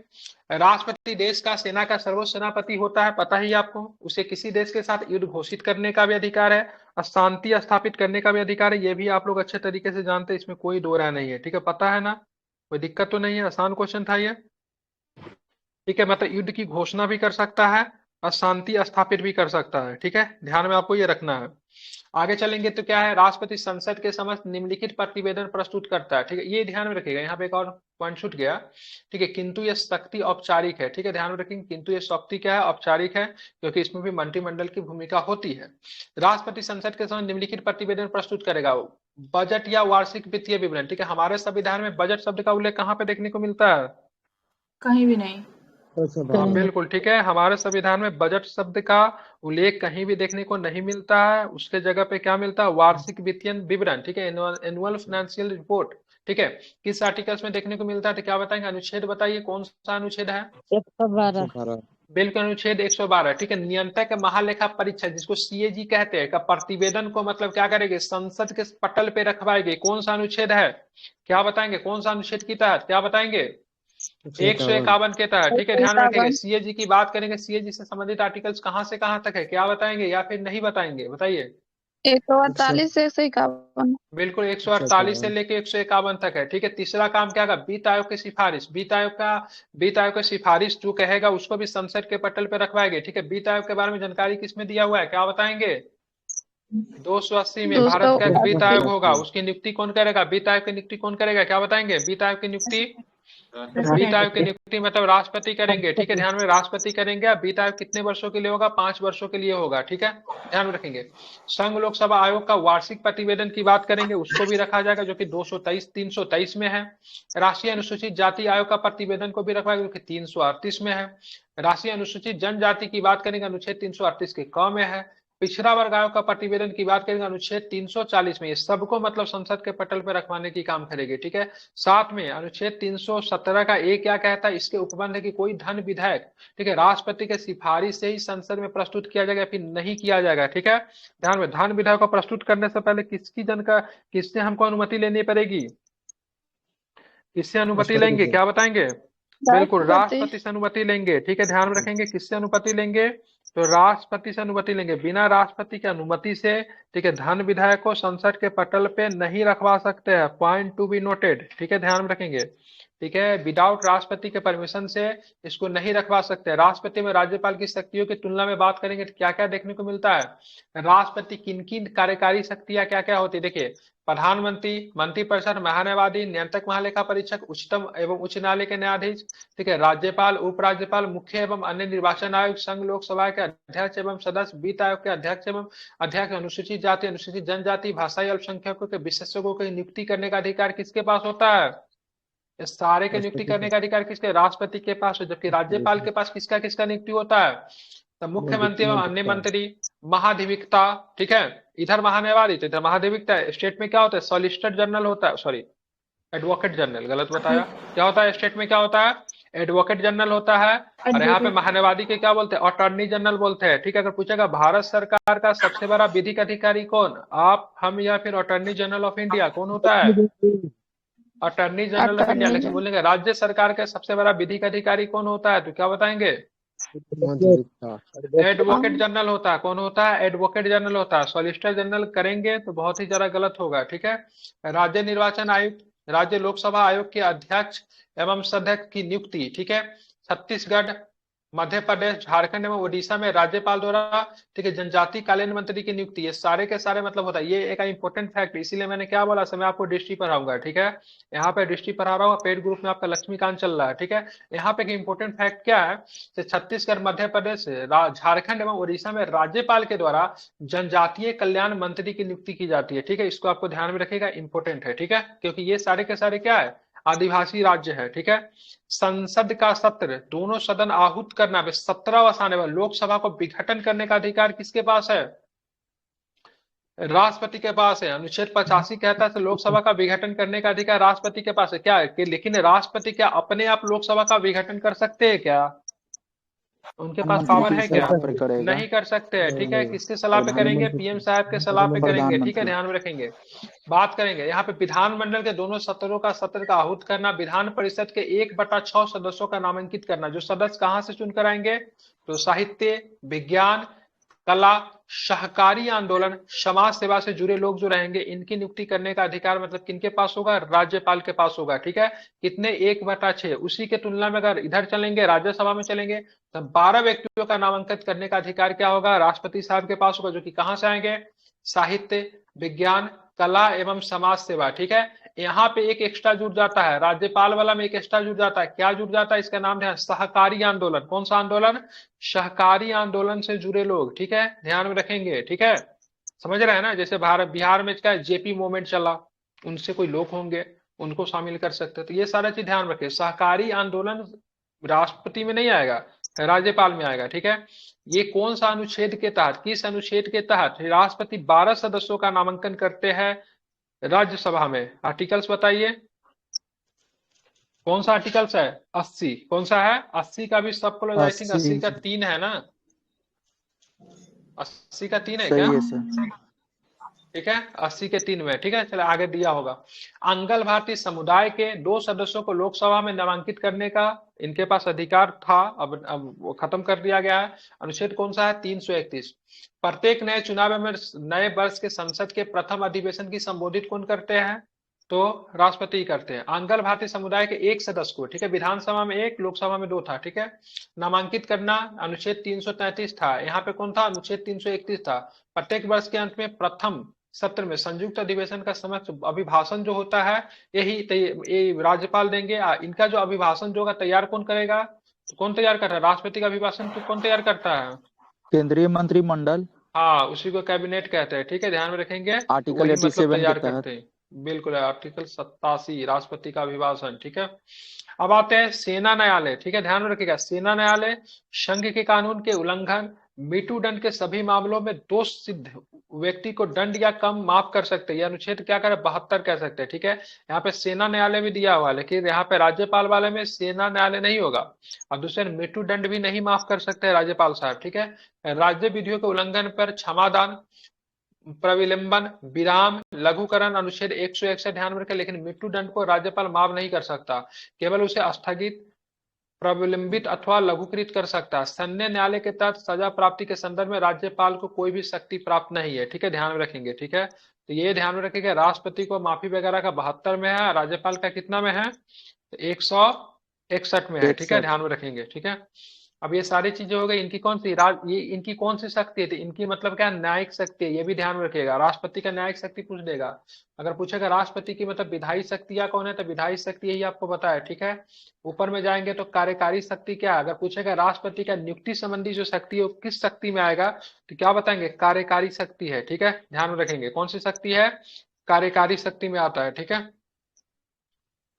राष्ट्रपति देश का सेना का सर्वोच्च सेनापति होता है, पता ही आपको। उसे किसी देश के साथ युद्ध घोषित करने का भी अधिकार है, शांति स्थापित करने का भी अधिकार है। ये भी आप लोग अच्छे तरीके से जानते हैं, इसमें कोई दो राय नहीं है, ठीक है, पता है ना, कोई दिक्कत तो नहीं है। आसान क्वेश्चन था ये, ठीक है। मतलब युद्ध की घोषणा भी कर सकता है और शांति स्थापित भी कर सकता है, ठीक है, ध्यान में आपको ये रखना है। आगे चलेंगे तो क्या है, राष्ट्रपति संसद के समस्त निम्नलिखित प्रतिवेदन प्रस्तुत करता है, ठीक है, ये ध्यान में रखिएगा। यहाँ पे एक और पॉइंट छूट गया, ठीक है, किंतु ये शक्ति औपचारिक है, ठीक है, ध्यान में रखेंगे, किंतु ये शक्ति क्या है? औपचारिक है, क्योंकि इसमें भी मंत्रिमंडल की भूमिका होती है। राष्ट्रपति संसद के समय निम्नलिखित प्रतिवेदन प्रस्तुत करेगा, बजट या वार्षिक वित्तीय विवरण, ठीक है। हमारे संविधान में बजट शब्द का उल्लेख कहाँ पे देखने को मिलता है? कहीं भी नहीं। हाँ बिल्कुल, ठीक है, हमारे संविधान में बजट शब्द का उल्लेख कहीं भी देखने को नहीं मिलता है। उसके जगह पे क्या मिलता है? वार्षिक वित्तीय विवरण, ठीक है, एनुअल फाइनेंशियल रिपोर्ट, ठीक है। किस आर्टिकल्स में देखने को मिलता है, तो क्या बताएंगे? अनुच्छेद बताइए, कौन सा अनुच्छेद है? 112 बिल्कुल, अनुच्छेद 112, ठीक है। नियंत्रक महालेखा परीक्षक, जिसको सीएजी कहते हैं, का प्रतिवेदन को मतलब क्या करेंगे? संसद के पटल पे रखवाएंगे। कौन सा अनुच्छेद है? क्या बताएंगे? कौन सा अनुच्छेद के तहत? क्या बताएंगे? 151 के तहत, ठीक है, ध्यान रखेंगे। सीएजी की बात करेंगे, सीएजी से संबंधित आर्टिकल्स कहां से कहां तक है, क्या बताएंगे या फिर नहीं बताएंगे? बताइए। 148 से 151। बिल्कुल, 148 से लेके 151 तक है, ठीक है। तीसरा काम क्या होगा? वित्त आयोग की सिफारिश। वित्त आयोग की सिफारिश जो कहेगा उसको भी संसद के पटल पे रखवाएंगे, ठीक है। वित्त आयोग के बारे में जानकारी किसमें दिया हुआ है, क्या बताएंगे? 280 में भारत का वित्त आयोग होगा, उसकी नियुक्ति कौन करेगा? वित्त आयोग की नियुक्ति कौन करेगा, क्या बताएंगे? वित्त आयोग की नियुक्ति वित्त आयोग की नियुक्ति मतलब राष्ट्रपति करेंगे, ठीक है, ध्यान में, राष्ट्रपति करेंगे। अब वित्त आयोग कितने वर्षों के लिए होगा? 5 वर्षों के लिए होगा, ठीक है, ध्यान में रखेंगे। संघ लोकसभा आयोग का वार्षिक प्रतिवेदन की बात करेंगे, उसको भी रखा जाएगा, जो कि 323 में है। राष्ट्रीय अनुसूचित जाति आयोग का प्रतिवेदन को भी रखा जो कि 338 में है। राष्ट्रीय अनुसूचित जनजाति की बात करेंगे, अनुच्छेद 338 के क में है। पिछड़ा वर्ग आयोग का प्रतिवेदन की बात करेंगे, अनुच्छेद 340 में। ये सबको मतलब संसद के पटल पर रखवाने की काम करेगी, ठीक है। साथ में अनुच्छेद 317 का ए क्या कहता है? इसके उपबंध है कि कोई धन विधेयक, ठीक है, राष्ट्रपति के सिफारिश से ही संसद में प्रस्तुत किया जाएगा, फिर नहीं किया जाएगा, ठीक है। ध्यान में, धन विधेयक को प्रस्तुत करने से पहले किससे हमको अनुमति लेनी पड़ेगी? किससे अनुमति लेंगे? क्या बताएंगे? बिल्कुल, राष्ट्रपति से अनुमति लेंगे, ठीक है, ध्यान में रखेंगे। किससे अनुमति लेंगे? तो राष्ट्रपति से अनुमति लेंगे। बिना राष्ट्रपति की अनुमति से, ठीक है, धन विधेयक को संसद के पटल पे नहीं रखवा सकते हैं। पॉइंट टू बी नोटेड, ठीक है, ध्यान में रखेंगे, ठीक है। विदाउट राष्ट्रपति के परमिशन से इसको नहीं रखवा सकते। राष्ट्रपति में राज्यपाल की शक्तियों की तुलना में बात करेंगे तो क्या क्या देखने को मिलता है? राष्ट्रपति किन किन कार्यकारी शक्तियां क्या क्या होती है? देखिए, प्रधानमंत्री, मंत्रिपरिषद, महान्यायवादी, नियंत्रक महालेखा परीक्षक, उच्चतम एवं उच्च न्यायालय के न्यायाधीश, ठीक है, राज्यपाल, उपराज्यपाल, मुख्य एवं अन्य निर्वाचन आयोग, संघ लोकसभा के अध्यक्ष एवं सदस्य, वित्त आयोग के अध्यक्ष एवं अध्यक्ष, अनुसूचित जाति, अनुसूचित जनजाति, भाषाई अल्पसंख्यकों के विशेषज्ञों की नियुक्ति करने का अधिकार किसके पास होता है? इस सारे के नियुक्ति करने का अधिकार किसके? राष्ट्रपति के पास है। जबकि राज्यपाल के पास किसका किसका नियुक्ति होता है? तो मुख्यमंत्री एवं अन्य मंत्री, महाधिवक्ता, ठीक है, इधर महान्यायवादी तो इधर महाधिवक्ता। स्टेट में क्या होता है? सॉलिसिटर जनरल होता है, सॉरी एडवोकेट जनरल, गलत बताया। क्या होता है स्टेट में? क्या होता है? एडवोकेट जनरल होता है। और यहाँ पे महान्यायवादी के क्या बोलते हैं? अटॉर्नी जनरल बोलते हैं, ठीक है। अगर पूछेगा भारत सरकार का सबसे बड़ा विधिक अधिकारी कौन, आप, हम या फिर अटॉर्नी जनरल ऑफ इंडिया, कौन होता है? Attorney general of India. लेकिन बोलेंगे राज्य सरकार का सबसे बड़ा विधिक अधिकारी कौन होता है, तो क्या बताएंगे? एडवोकेट जनरल होता है। कौन होता है? एडवोकेट जनरल होता है। सॉलिसिटर जनरल करेंगे तो बहुत ही ज्यादा गलत होगा, ठीक है। राज्य निर्वाचन आयुक्त, राज्य लोकसभा आयोग के अध्यक्ष एवं सदस्य की नियुक्ति, ठीक है। छत्तीसगढ़, मध्य प्रदेश, झारखंड एवं ओडिशा में राज्यपाल द्वारा, ठीक है, जनजाति कालीन मंत्री की नियुक्ति। ये सारे के सारे मतलब होता है, ये एक इंपॉर्टेंट फैक्ट, इसीलिए मैंने क्या बोला, समय आपको डिस्ट्री पढ़ाऊंगा, ठीक है। यहाँ पे डिस्ट्री पढ़ा रहा हूँ, पेड ग्रुप में आपका लक्ष्मीकांत चल रहा है, ठीक है। यहाँ पे इंपॉर्टेंट फैक्ट क्या है? छत्तीसगढ़, मध्य प्रदेश, झारखंड एवं ओडिशा में राज्यपाल के द्वारा जनजातीय कल्याण मंत्री की नियुक्ति की जाती है, ठीक है। इसको आपको ध्यान में रखेगा, इंपॉर्टेंट है, ठीक है, क्योंकि ये सारे के सारे क्या है? आदिवासी राज्य है, ठीक है। संसद का सत्र, दोनों सदन आहूत करना, 17वां स्थान है। लोकसभा को विघटन करने का अधिकार किसके पास है? राष्ट्रपति के पास है। अनुच्छेद 85 कहता है लोकसभा का विघटन करने का अधिकार राष्ट्रपति के पास है। क्या है? लेकिन राष्ट्रपति क्या अपने आप लोकसभा का विघटन कर सकते हैं क्या? उनके पास पावर है क्या? नहीं कर सकते हैं, ठीक है। किसके सलाह पे करेंगे? पीएम साहब के सलाह पे करेंगे, ठीक है, ध्यान में रखेंगे। बात करेंगे यहाँ पे विधानमंडल के दोनों सत्रों का सत्र का आहूत करना, विधान परिषद के 1/6 सदस्यों का नामांकित करना। जो सदस्य कहाँ से चुनकर आएंगे? तो साहित्य, विज्ञान, कला, सहकारी आंदोलन, समाज सेवा से जुड़े लोग जो रहेंगे, इनकी नियुक्ति करने का अधिकार मतलब किनके पास होगा? राज्यपाल के पास होगा, ठीक है। कितने? 1/6। उसी के तुलना में अगर इधर चलेंगे, राज्यसभा में चलेंगे, तो 12 व्यक्तियों का नामांकित करने का अधिकार क्या होगा? राष्ट्रपति साहब के पास होगा, जो कि कहां से आएंगे? साहित्य, विज्ञान, कला एवं समाज सेवा, ठीक है। यहाँ पे एक एक्स्ट्रा जुड़ जाता है, राज्यपाल वाला में एक एक्स्ट्रा जुड़ जाता है। क्या जुड़ जाता है? इसका नाम ध्यान, सहकारी आंदोलन। कौन सा आंदोलन? सहकारी आंदोलन से जुड़े लोग, ठीक है, ध्यान में रखेंगे, ठीक है। समझ रहे हैं ना? जैसे बिहार में क्या जेपी मूवमेंट चला, उनसे कोई लोग होंगे, उनको शामिल कर सकते। तो ये सारा चीज ध्यान रखें। सहकारी आंदोलन राष्ट्रपति में नहीं आएगा, राज्यपाल में आएगा, ठीक है। ये कौन सा अनुच्छेद के तहत, किस अनुच्छेद के तहत राष्ट्रपति 12 सदस्यों का नामांकन करते हैं राज्यसभा में? आर्टिकल्स बताइए, कौन सा आर्टिकल्स है? 80। कौन सा है? 80 का भी सब क्लोज, आई थिंक 80 का 3 है ना? 80 का 3 है क्या? ठीक है, 80 के 3 में, ठीक है। चलो आगे दिया होगा। अंगल भारतीय समुदाय के 2 सदस्यों को लोकसभा में नामांकित करने का इनके पास अधिकार था, अब वो खत्म कर दिया गया है। अनुच्छेद कौन सा है? 331। प्रत्येक नए चुनाव में नए वर्ष के संसद के प्रथम अधिवेशन की संबोधित कौन करते हैं? तो राष्ट्रपति करते हैं। अंगल भारतीय समुदाय के 1 सदस्य को, ठीक है, विधानसभा में 1, लोकसभा में 2 था, ठीक है, नामांकित करना अनुच्छेद 333 था। यहाँ पे कौन था? अनुच्छेद 331 था। प्रत्येक वर्ष के अंत में प्रथम सत्र में संयुक्त अधिवेशन का समय अभिभाषण जो होता है ये राज्यपाल देंगे। इनका जो अभिभाषण जो होगा तैयार कौन करेगा? तो कौन तैयार करता है? राष्ट्रपति का अभिभाषण तो कौन तैयार करता है? केंद्रीय मंत्रिमंडल। हाँ, उसी को कैबिनेट कहते हैं। ठीक है, ध्यान में रखेंगे। आर्टिकल वही 87 मतलब तैयार के तहत। करते हैं। बिल्कुल, आर्टिकल 87 राष्ट्रपति का अभिभाषण। ठीक है, अब आते हैं सेना न्यायालय। ठीक है, ध्यान में रखिएगा, सेना न्यायालय संघ के कानून के उल्लंघन, मीटू दंड के सभी मामलों में दोष सिद्ध व्यक्ति को दंड या कम माफ कर सकते हैं। यह अनुच्छेद क्या करे? 72 कह सकते हैं। ठीक है, यहाँ पे सेना न्यायालय भी दिया हुआ है, लेकिन यहाँ पे राज्यपाल वाले में सेना न्यायालय नहीं होगा। और दूसरे मृत्यु दंड भी नहीं माफ कर सकते राज्यपाल साहब। ठीक है, राज्य विधियों के उल्लंघन पर क्षमादान, प्रविलंबन, विराम, लघुकरण अनुच्छेद 161 ध्यान में रखें। लेकिन मृत्यु दंड को राज्यपाल माफ नहीं कर सकता, केवल उसे स्थगित, प्रविलंबित अथवा लघुकृत कर सकता है। सैन्य न्यायालय के तहत सजा प्राप्ति के संदर्भ में राज्यपाल को कोई भी शक्ति प्राप्त नहीं है। ठीक है, ध्यान में रखेंगे। ठीक है, तो ये ध्यान में रखेंगे, राष्ट्रपति को माफी वगैरह का 72 में है, राज्यपाल का कितना में है? तो 161 में है। ठीक है, 161। ध्यान में रखेंगे। ठीक है, अब ये सारी चीजें हो गई। इनकी कौन सी ये इनकी कौन सी शक्ति है? तो इनकी मतलब क्या? न्यायिक शक्ति है। ये भी ध्यान में रखिएगा, राष्ट्रपति का न्यायिक शक्ति पूछ देगा। अगर पूछेगा राष्ट्रपति की मतलब विधायी शक्तियां कौन है, तो विधायी शक्ति यही आपको पता है। ठीक है, ऊपर में जाएंगे तो कार्यकारी शक्ति क्या है? अगर पूछेगा राष्ट्रपति का नियुक्ति संबंधी जो शक्ति है वो किस शक्ति में आएगा, तो क्या बताएंगे? कार्यकारी शक्ति है। ठीक है, ध्यान में रखेंगे, कौन सी शक्ति है? कार्यकारी शक्ति में आता है। ठीक है,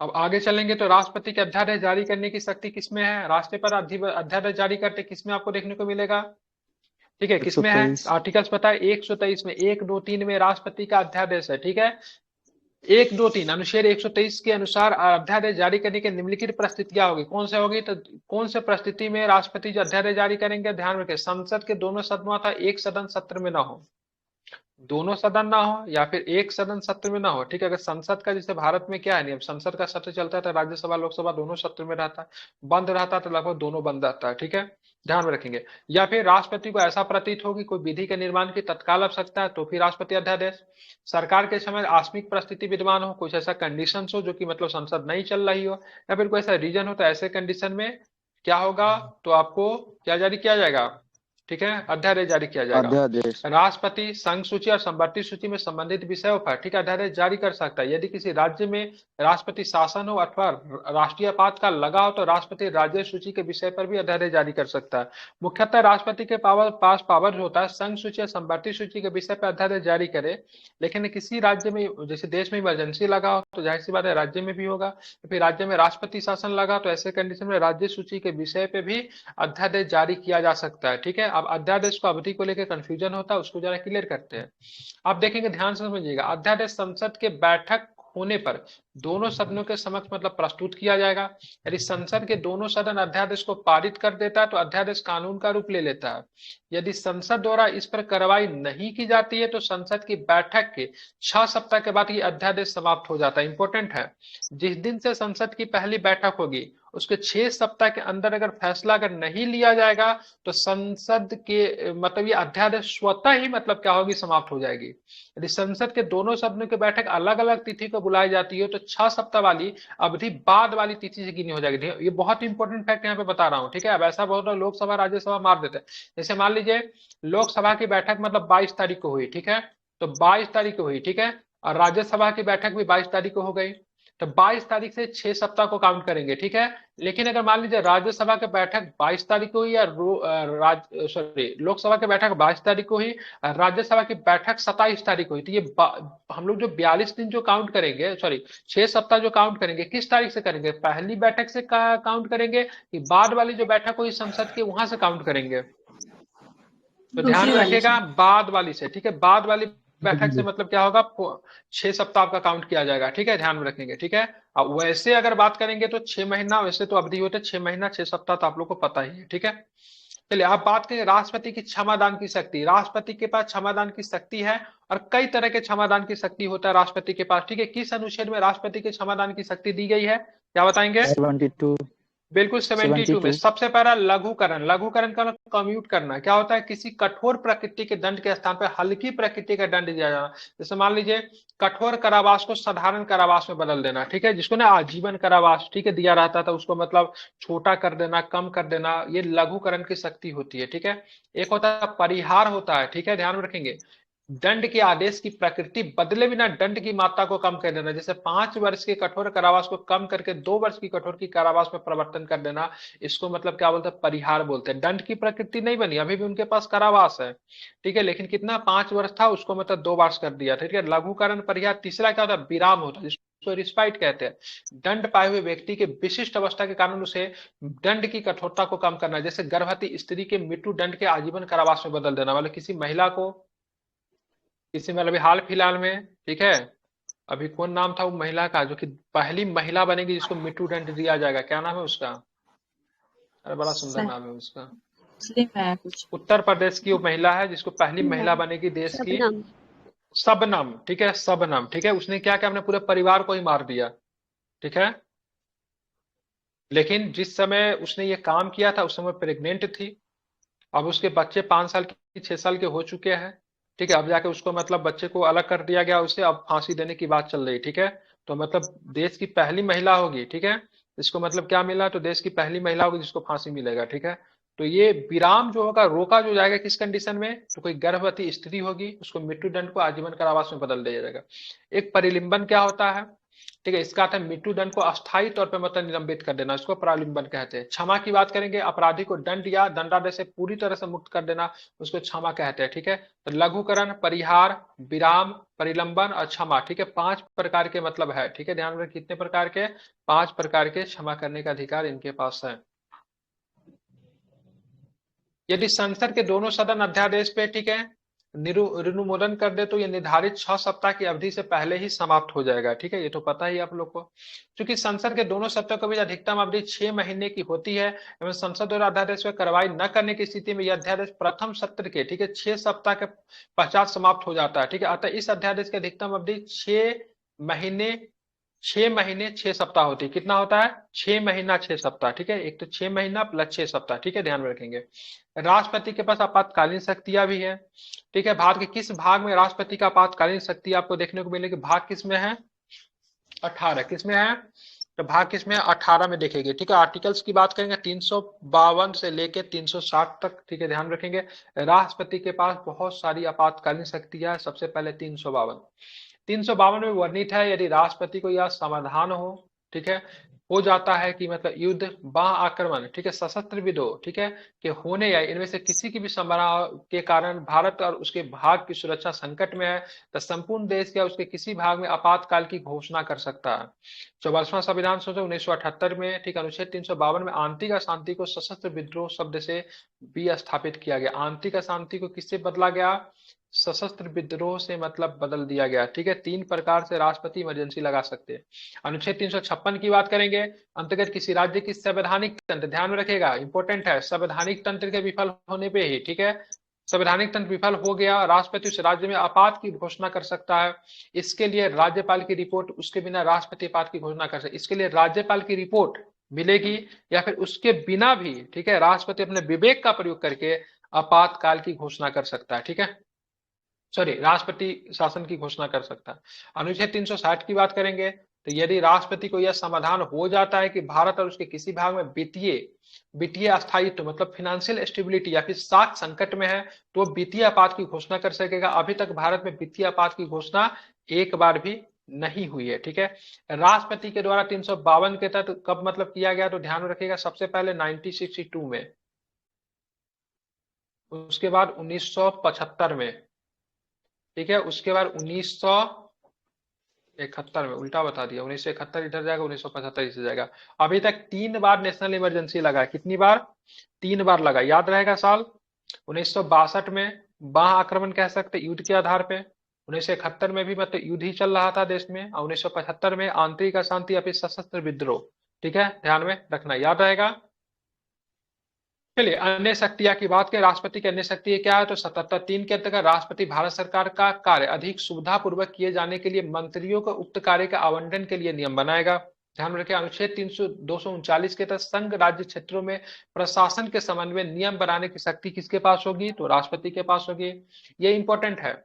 अब आगे चलेंगे तो राष्ट्रपति के अध्यादेश जारी करने की शक्ति किसमें है? राष्ट्रपति पर अध्यादेश जारी करते किसमें आपको देखने को मिलेगा? ठीक है, किसमें है? 123। आर्टिकल्स पता है, 123 में, 1, 2, 3 में राष्ट्रपति का अध्यादेश है। ठीक है, 1, 2, 3 अनुच्छेद 123 के अनुसार अध्यादेश जारी करने की निम्नलिखित परिस्थितियां होगी। कौन से होगी? तो कौन से परिस्थिति में राष्ट्रपति जो अध्यादेश जारी करेंगे? ध्यान रखें, संसद के दोनों सदनों था एक सदन सत्र में ना हो, दोनों सदन ना हो, या फिर एक सदन सत्र में ना हो। ठीक है, अगर संसद का, जैसे भारत में क्या है नियम, संसद का सत्र चलता है तो राज्यसभा लोकसभा दोनों सत्र में रहता है, बंद रहता है तो लगभग दोनों बंद रहता है। ठीक है, ध्यान में रखेंगे। या फिर राष्ट्रपति को ऐसा प्रतीत हो कि कोई विधि के निर्माण की तत्काल आवश्यकता है तो फिर राष्ट्रपति अध्यादेश। सरकार के समय आकस्मिक परिस्थिति विद्यमान हो, कुछ ऐसा कंडीशन हो जो कि मतलब संसद नहीं चल रही हो, या फिर कोई ऐसा रीजन हो, तो ऐसे कंडीशन में क्या होगा? तो आपको क्या जारी किया जाएगा? ठीक है, अध्यादेश जारी किया जाएगा। अध्यादेश। राष्ट्रपति संघ सूची और संवर्ती सूची में संबंधित विषयों पर ठीक है अध्यादेश जारी कर सकता है। यदि किसी राज्य में राष्ट्रपति शासन हो अथवा राष्ट्रीय आपातकाल लगा हो तो राष्ट्रपति राज्य सूची के विषय पर भी अध्यादेश जारी कर सकता है। मुख्यतः राष्ट्रपति के पास पावर होता है संघ सूची और संवर्ती सूची के विषय पर अध्यादेश जारी करे, लेकिन किसी राज्य में, जैसे देश में इमरजेंसी लगा हो तो जाहिर सी बात है राज्य में भी होगा, फिर राज्य में राष्ट्रपति शासन लगा तो ऐसे कंडीशन में राज्य सूची के विषय पे भी अध्यादेश जारी किया जा सकता है। ठीक है, अब अध्यादेश को अवधि को लेकर कंफ्यूजन होता है, उसको जरा क्लियर करते हैं। आप देखेंगे, ध्यान से समझिएगा, अध्यादेश संसद के बैठक होने पर दोनों सदनों के समक्ष मतलब प्रस्तुत किया जाएगा। यदि संसद के दोनों सदन अध्यादेश को पारित कर देता है तो अध्यादेश कानून का रूप ले लेता है। यदि संसद द्वारा इस पर कार्रवाई नहीं की जाती है तो संसद की बैठक के 6 सप्ताह के बाद ये अध्यादेश समाप्त हो जाता है। इंपॉर्टेंट है, जिस दिन से संसद की पहली बैठक होगी उसके 6 सप्ताह के अंदर अगर फैसला अगर नहीं लिया जाएगा तो संसद के मतलब ये अध्यादेश स्वतः ही मतलब क्या होगी? समाप्त हो जाएगी। यदि संसद के दोनों सदनों की बैठक अलग अलग तिथि को बुलाई जाती है तो 6 सप्ताह वाली अवधि बाद वाली तिथि से गिनी हो जाएगी। ये बहुत इंपॉर्टेंट फैक्ट यहाँ पे बता रहा हूँ। ठीक है, अब ऐसा बहुत लोकसभा राज्यसभा मार देते हैं। जैसे मान लीजिए लोकसभा की बैठक मतलब 22 तारीख को हुई, ठीक है, तो 22 तारीख को हुई, ठीक है, और राज्यसभा की बैठक भी 22 तारीख को हो गई, तो 22 तारीख से 6 सप्ताह को काउंट करेंगे। ठीक है, लेकिन अगर मान लीजिए राज्यसभा की बैठक 22 तारीख को हुई या लोकसभा की बैठक 22 तारीख को हुई, राज्यसभा की बैठक 27 तारीख को हुई, तो ये हम लोग जो 42 दिन जो काउंट करेंगे, 6 सप्ताह जो काउंट करेंगे, किस तारीख से करेंगे? पहली बैठक से काउंट करेंगे कि बाद वाली जो बैठक हुई संसद की वहां से काउंट करेंगे? तो ध्यान रखिएगा, बाद वाली से। ठीक है, बाद वाली बैठक से मतलब क्या होगा? 6 सप्ताह का काउंट किया जाएगा। ठीक है, ध्यान में रखेंगे। ठीक है, अब वैसे अगर बात करेंगे तो 6 महीना, वैसे तो अवधि होते 6 महीना 6 सप्ताह, तो आप लोग को पता ही है। ठीक है, चलिए आप बात करें राष्ट्रपति की क्षमादान की शक्ति। राष्ट्रपति के पास क्षमादान की शक्ति है और कई तरह के क्षमादान की शक्ति होता है राष्ट्रपति के पास। ठीक है, किस अनुच्छेद में राष्ट्रपति के क्षमादान की शक्ति दी गई है, क्या बताएंगे? 72। बिल्कुल 72 में। सबसे पहला लघुकरण। लघुकरण का कम्यूट करना क्या होता है? किसी कठोर प्रकृति के दंड के स्थान पर हल्की प्रकृति का दंड दिया जाना। जैसे मान लीजिए कठोर कारावास को साधारण कारावास में बदल देना। ठीक है, जिसको ना आजीवन कारावास ठीक है दिया रहता था उसको मतलब छोटा कर देना, कम कर देना, ये लघुकरण की शक्ति होती है। ठीक है, एक होता है परिहार होता है। ठीक है, ध्यान में रखेंगे, दंड के आदेश की प्रकृति बदले बिना दंड की मात्रा को कम कर देना। जैसे 5 वर्ष के कठोर कारावास को कम करके 2 वर्ष की कठोर की कारावास में परिवर्तन कर देना, इसको मतलब क्या बोलते हैं, परिहार बोलते हैं। दंड की प्रकृति नहीं बनी, अभी भी उनके पास कारावास है, ठीक है, लेकिन कितना 5 वर्ष था, उसको मतलब 2 वर्ष कर दिया, ठीक है। लघुकरण परिहार। तीसरा क्या होता है, विराम होता है, जिसको रिस्पाइट कहते हैं। दंड पाए हुए व्यक्ति के विशिष्ट अवस्था के कारण उसे दंड की कठोरता को कम करना। जैसे गर्भवती स्त्री के मृत्यु दंड के आजीवन कारावास में बदल देना, मतलब किसी महिला को, किसी मतलब अभी हाल फिलहाल में, ठीक है, अभी कौन नाम था वो महिला का, जो कि पहली महिला बनेगी जिसको मृत्यु दंड दिया जाएगा, क्या नाम है उसका? अरे बड़ा सुंदर नाम है उसका। मुस्लिम है कुछ। उत्तर प्रदेश की वो महिला है जिसको पहली महिला बनेगी देश की। शबनम। शबनम, ठीक है, शबनम, ठीक है। उसने क्या किया, अपने पूरे परिवार को ही मार दिया, ठीक है। लेकिन जिस समय उसने ये काम किया था उस समय प्रेग्नेंट थी। अब उसके बच्चे 5 साल की 6 साल के हो चुके हैं, ठीक है। अब जाके उसको मतलब बच्चे को अलग कर दिया गया उससे, अब फांसी देने की बात चल रही, ठीक है। तो मतलब देश की पहली महिला होगी, ठीक है। इसको मतलब क्या मिला, तो देश की पहली महिला होगी जिसको फांसी मिलेगा, ठीक है। तो ये विराम जो होगा, रोका जो जाएगा किस कंडीशन में, तो कोई गर्भवती स्त्री होगी उसको मृत्यु दंड को आजीवन कारावास में बदल दिया जाएगा। एक परिलिंबन क्या होता है, ठीक है, इसका अर्थ है मृत्यु दंड को अस्थायी तौर पर मतलब निलंबित कर देना, इसको प्रालिम्बन कहते हैं। क्षमा की बात करेंगे, अपराधी को दंड या दंडादेश से पूरी तरह से मुक्त कर देना, उसको क्षमा कहते हैं, ठीक है। तो लघुकरण, परिहार, विराम, परिलंबन और क्षमा, ठीक है, 5 प्रकार के मतलब है, ठीक है। ध्यान रखें कितने प्रकार के, 5 प्रकार के क्षमा करने का अधिकार इनके पास है। यदि संसद के दोनों सदन अध्यादेश पे, ठीक है, अनुमोदन कर दे तो ये निर्धारित 6 सप्ताह की अवधि से पहले ही समाप्त हो जाएगा, ठीक है। ये तो पता ही आप लोग को। क्योंकि संसद के दोनों सत्रों के बीच अधिकतम अवधि 6 महीने की होती है एवं संसद द्वारा अध्यादेश पर कार्रवाई न करने की स्थिति में यह अध्यादेश प्रथम सत्र के, ठीक है, 6 सप्ताह के पश्चात समाप्त हो जाता है, ठीक है। अतः इस अध्यादेश की अधिकतम अवधि 6 महीने 6 महीने 6 सप्ताह होती है। कितना होता है, 6 महीना 6 सप्ताह, ठीक है। एक तो 6 महीना प्लस 6 सप्ताह, ठीक है, ध्यान में रखेंगे। राष्ट्रपति के पास आपातकालीन शक्तियां भी है, ठीक है। भारत के किस भाग में राष्ट्रपति का आपातकालीन शक्ति आपको देखने को मिलेगी, भाग किस में है, 18, किस में है, तो भाग किस में है, 18 में देखेंगे, ठीक है। आर्टिकल्स की बात करेंगे 352 से लेके 360 तक, ठीक है, ध्यान रखेंगे। राष्ट्रपति के पास बहुत सारी आपातकालीन शक्तियां है। सबसे पहले 352 में वर्णित है, यदि राष्ट्रपति को यह समाधान हो, ठीक है, हो जाता है कि मतलब युद्ध, बाह्य आक्रमण, ठीक है, सशस्त्र विद्रोह, ठीक है, के होने या इनमें से किसी की भी संभावना के कारण भारत और उसके भाग की सुरक्षा संकट में है, तो संपूर्ण देश या उसके किसी भाग में आपातकाल की घोषणा कर सकता है। 44वां संविधान संशोधन 1978 में, ठीक, अनुच्छेद 352 में आंतरिक अशांति को सशस्त्र विद्रोह शब्द से भी स्थापित किया गया। आंतरिक अशांति को किससे बदला गया, सशस्त्र विद्रोह से मतलब बदल दिया गया, ठीक है। 3 प्रकार से राष्ट्रपति इमरजेंसी लगा सकते हैं। अनुच्छेद 356 की बात करेंगे, अंतर्गत किसी राज्य की संवैधानिक तंत्र, ध्यान में रखेगा, इंपॉर्टेंट है, संवैधानिक तंत्र के विफल होने पे ही, ठीक है, संवैधानिक तंत्र विफल हो गया, राष्ट्रपति उस राज्य में आपात की घोषणा कर सकता है। इसके लिए राज्यपाल की रिपोर्ट, उसके बिना राष्ट्रपति आपात की घोषणा कर सकते, इसके लिए राज्यपाल की रिपोर्ट मिलेगी, या फिर उसके बिना भी, ठीक है, राष्ट्रपति अपने विवेक का प्रयोग करके आपातकाल की घोषणा कर सकता है, ठीक है, सॉरी, राष्ट्रपति शासन की घोषणा कर सकता है। अनुच्छेद 360 की बात करेंगे, तो यदि राष्ट्रपति को यह समाधान हो जाता है कि भारत और उसके किसी भाग में वित्तीय अस्थायित्व मतलब फिनेंशियल स्टेबिलिटी या फिर साख संकट में है, तो वित्तीय आपात की घोषणा कर सकेगा। अभी तक भारत में वित्तीय आपात की घोषणा एक बार भी नहीं हुई है, ठीक है। राष्ट्रपति के द्वारा 352 के तहत कब मतलब किया गया, तो ध्यान रखिएगा, सबसे पहले 1962 में, उसके बाद 1975 में, ठीक है, उसके बाद 1971 में, उल्टा बता दिया, 1971 इधर जाएगा, 1975 इधर जाएगा। अभी तक 3 बार नेशनल इमरजेंसी लगा है, कितनी बार, 3 बार लगा, याद रहेगा साल। 1962 में बाह्य आक्रमण कह सकते युद्ध के आधार पे, 1971 में भी मतलब युद्ध ही चल रहा था देश में, और 1975 में आंतरिक अशांति या फिर सशस्त्र विद्रोह, ठीक है, ध्यान में रखना, याद रहेगा। चलिए अन्य शक्तियां की बात करें, राष्ट्रपति की अन्य शक्ति क्या है, तो 77(3) के अंतर्गत राष्ट्रपति भारत सरकार का कार्य अधिक सुविधा पूर्वक किए जाने के लिए मंत्रियों को उक्त कार्य का आवंटन के लिए नियम बनाएगा। ध्यान रखें, अनुच्छेद 239 के तहत संघ राज्य क्षेत्रों में प्रशासन के संबंध में नियम बनाने की शक्ति किसके पास होगी, तो राष्ट्रपति के पास होगी। ये इंपॉर्टेंट है।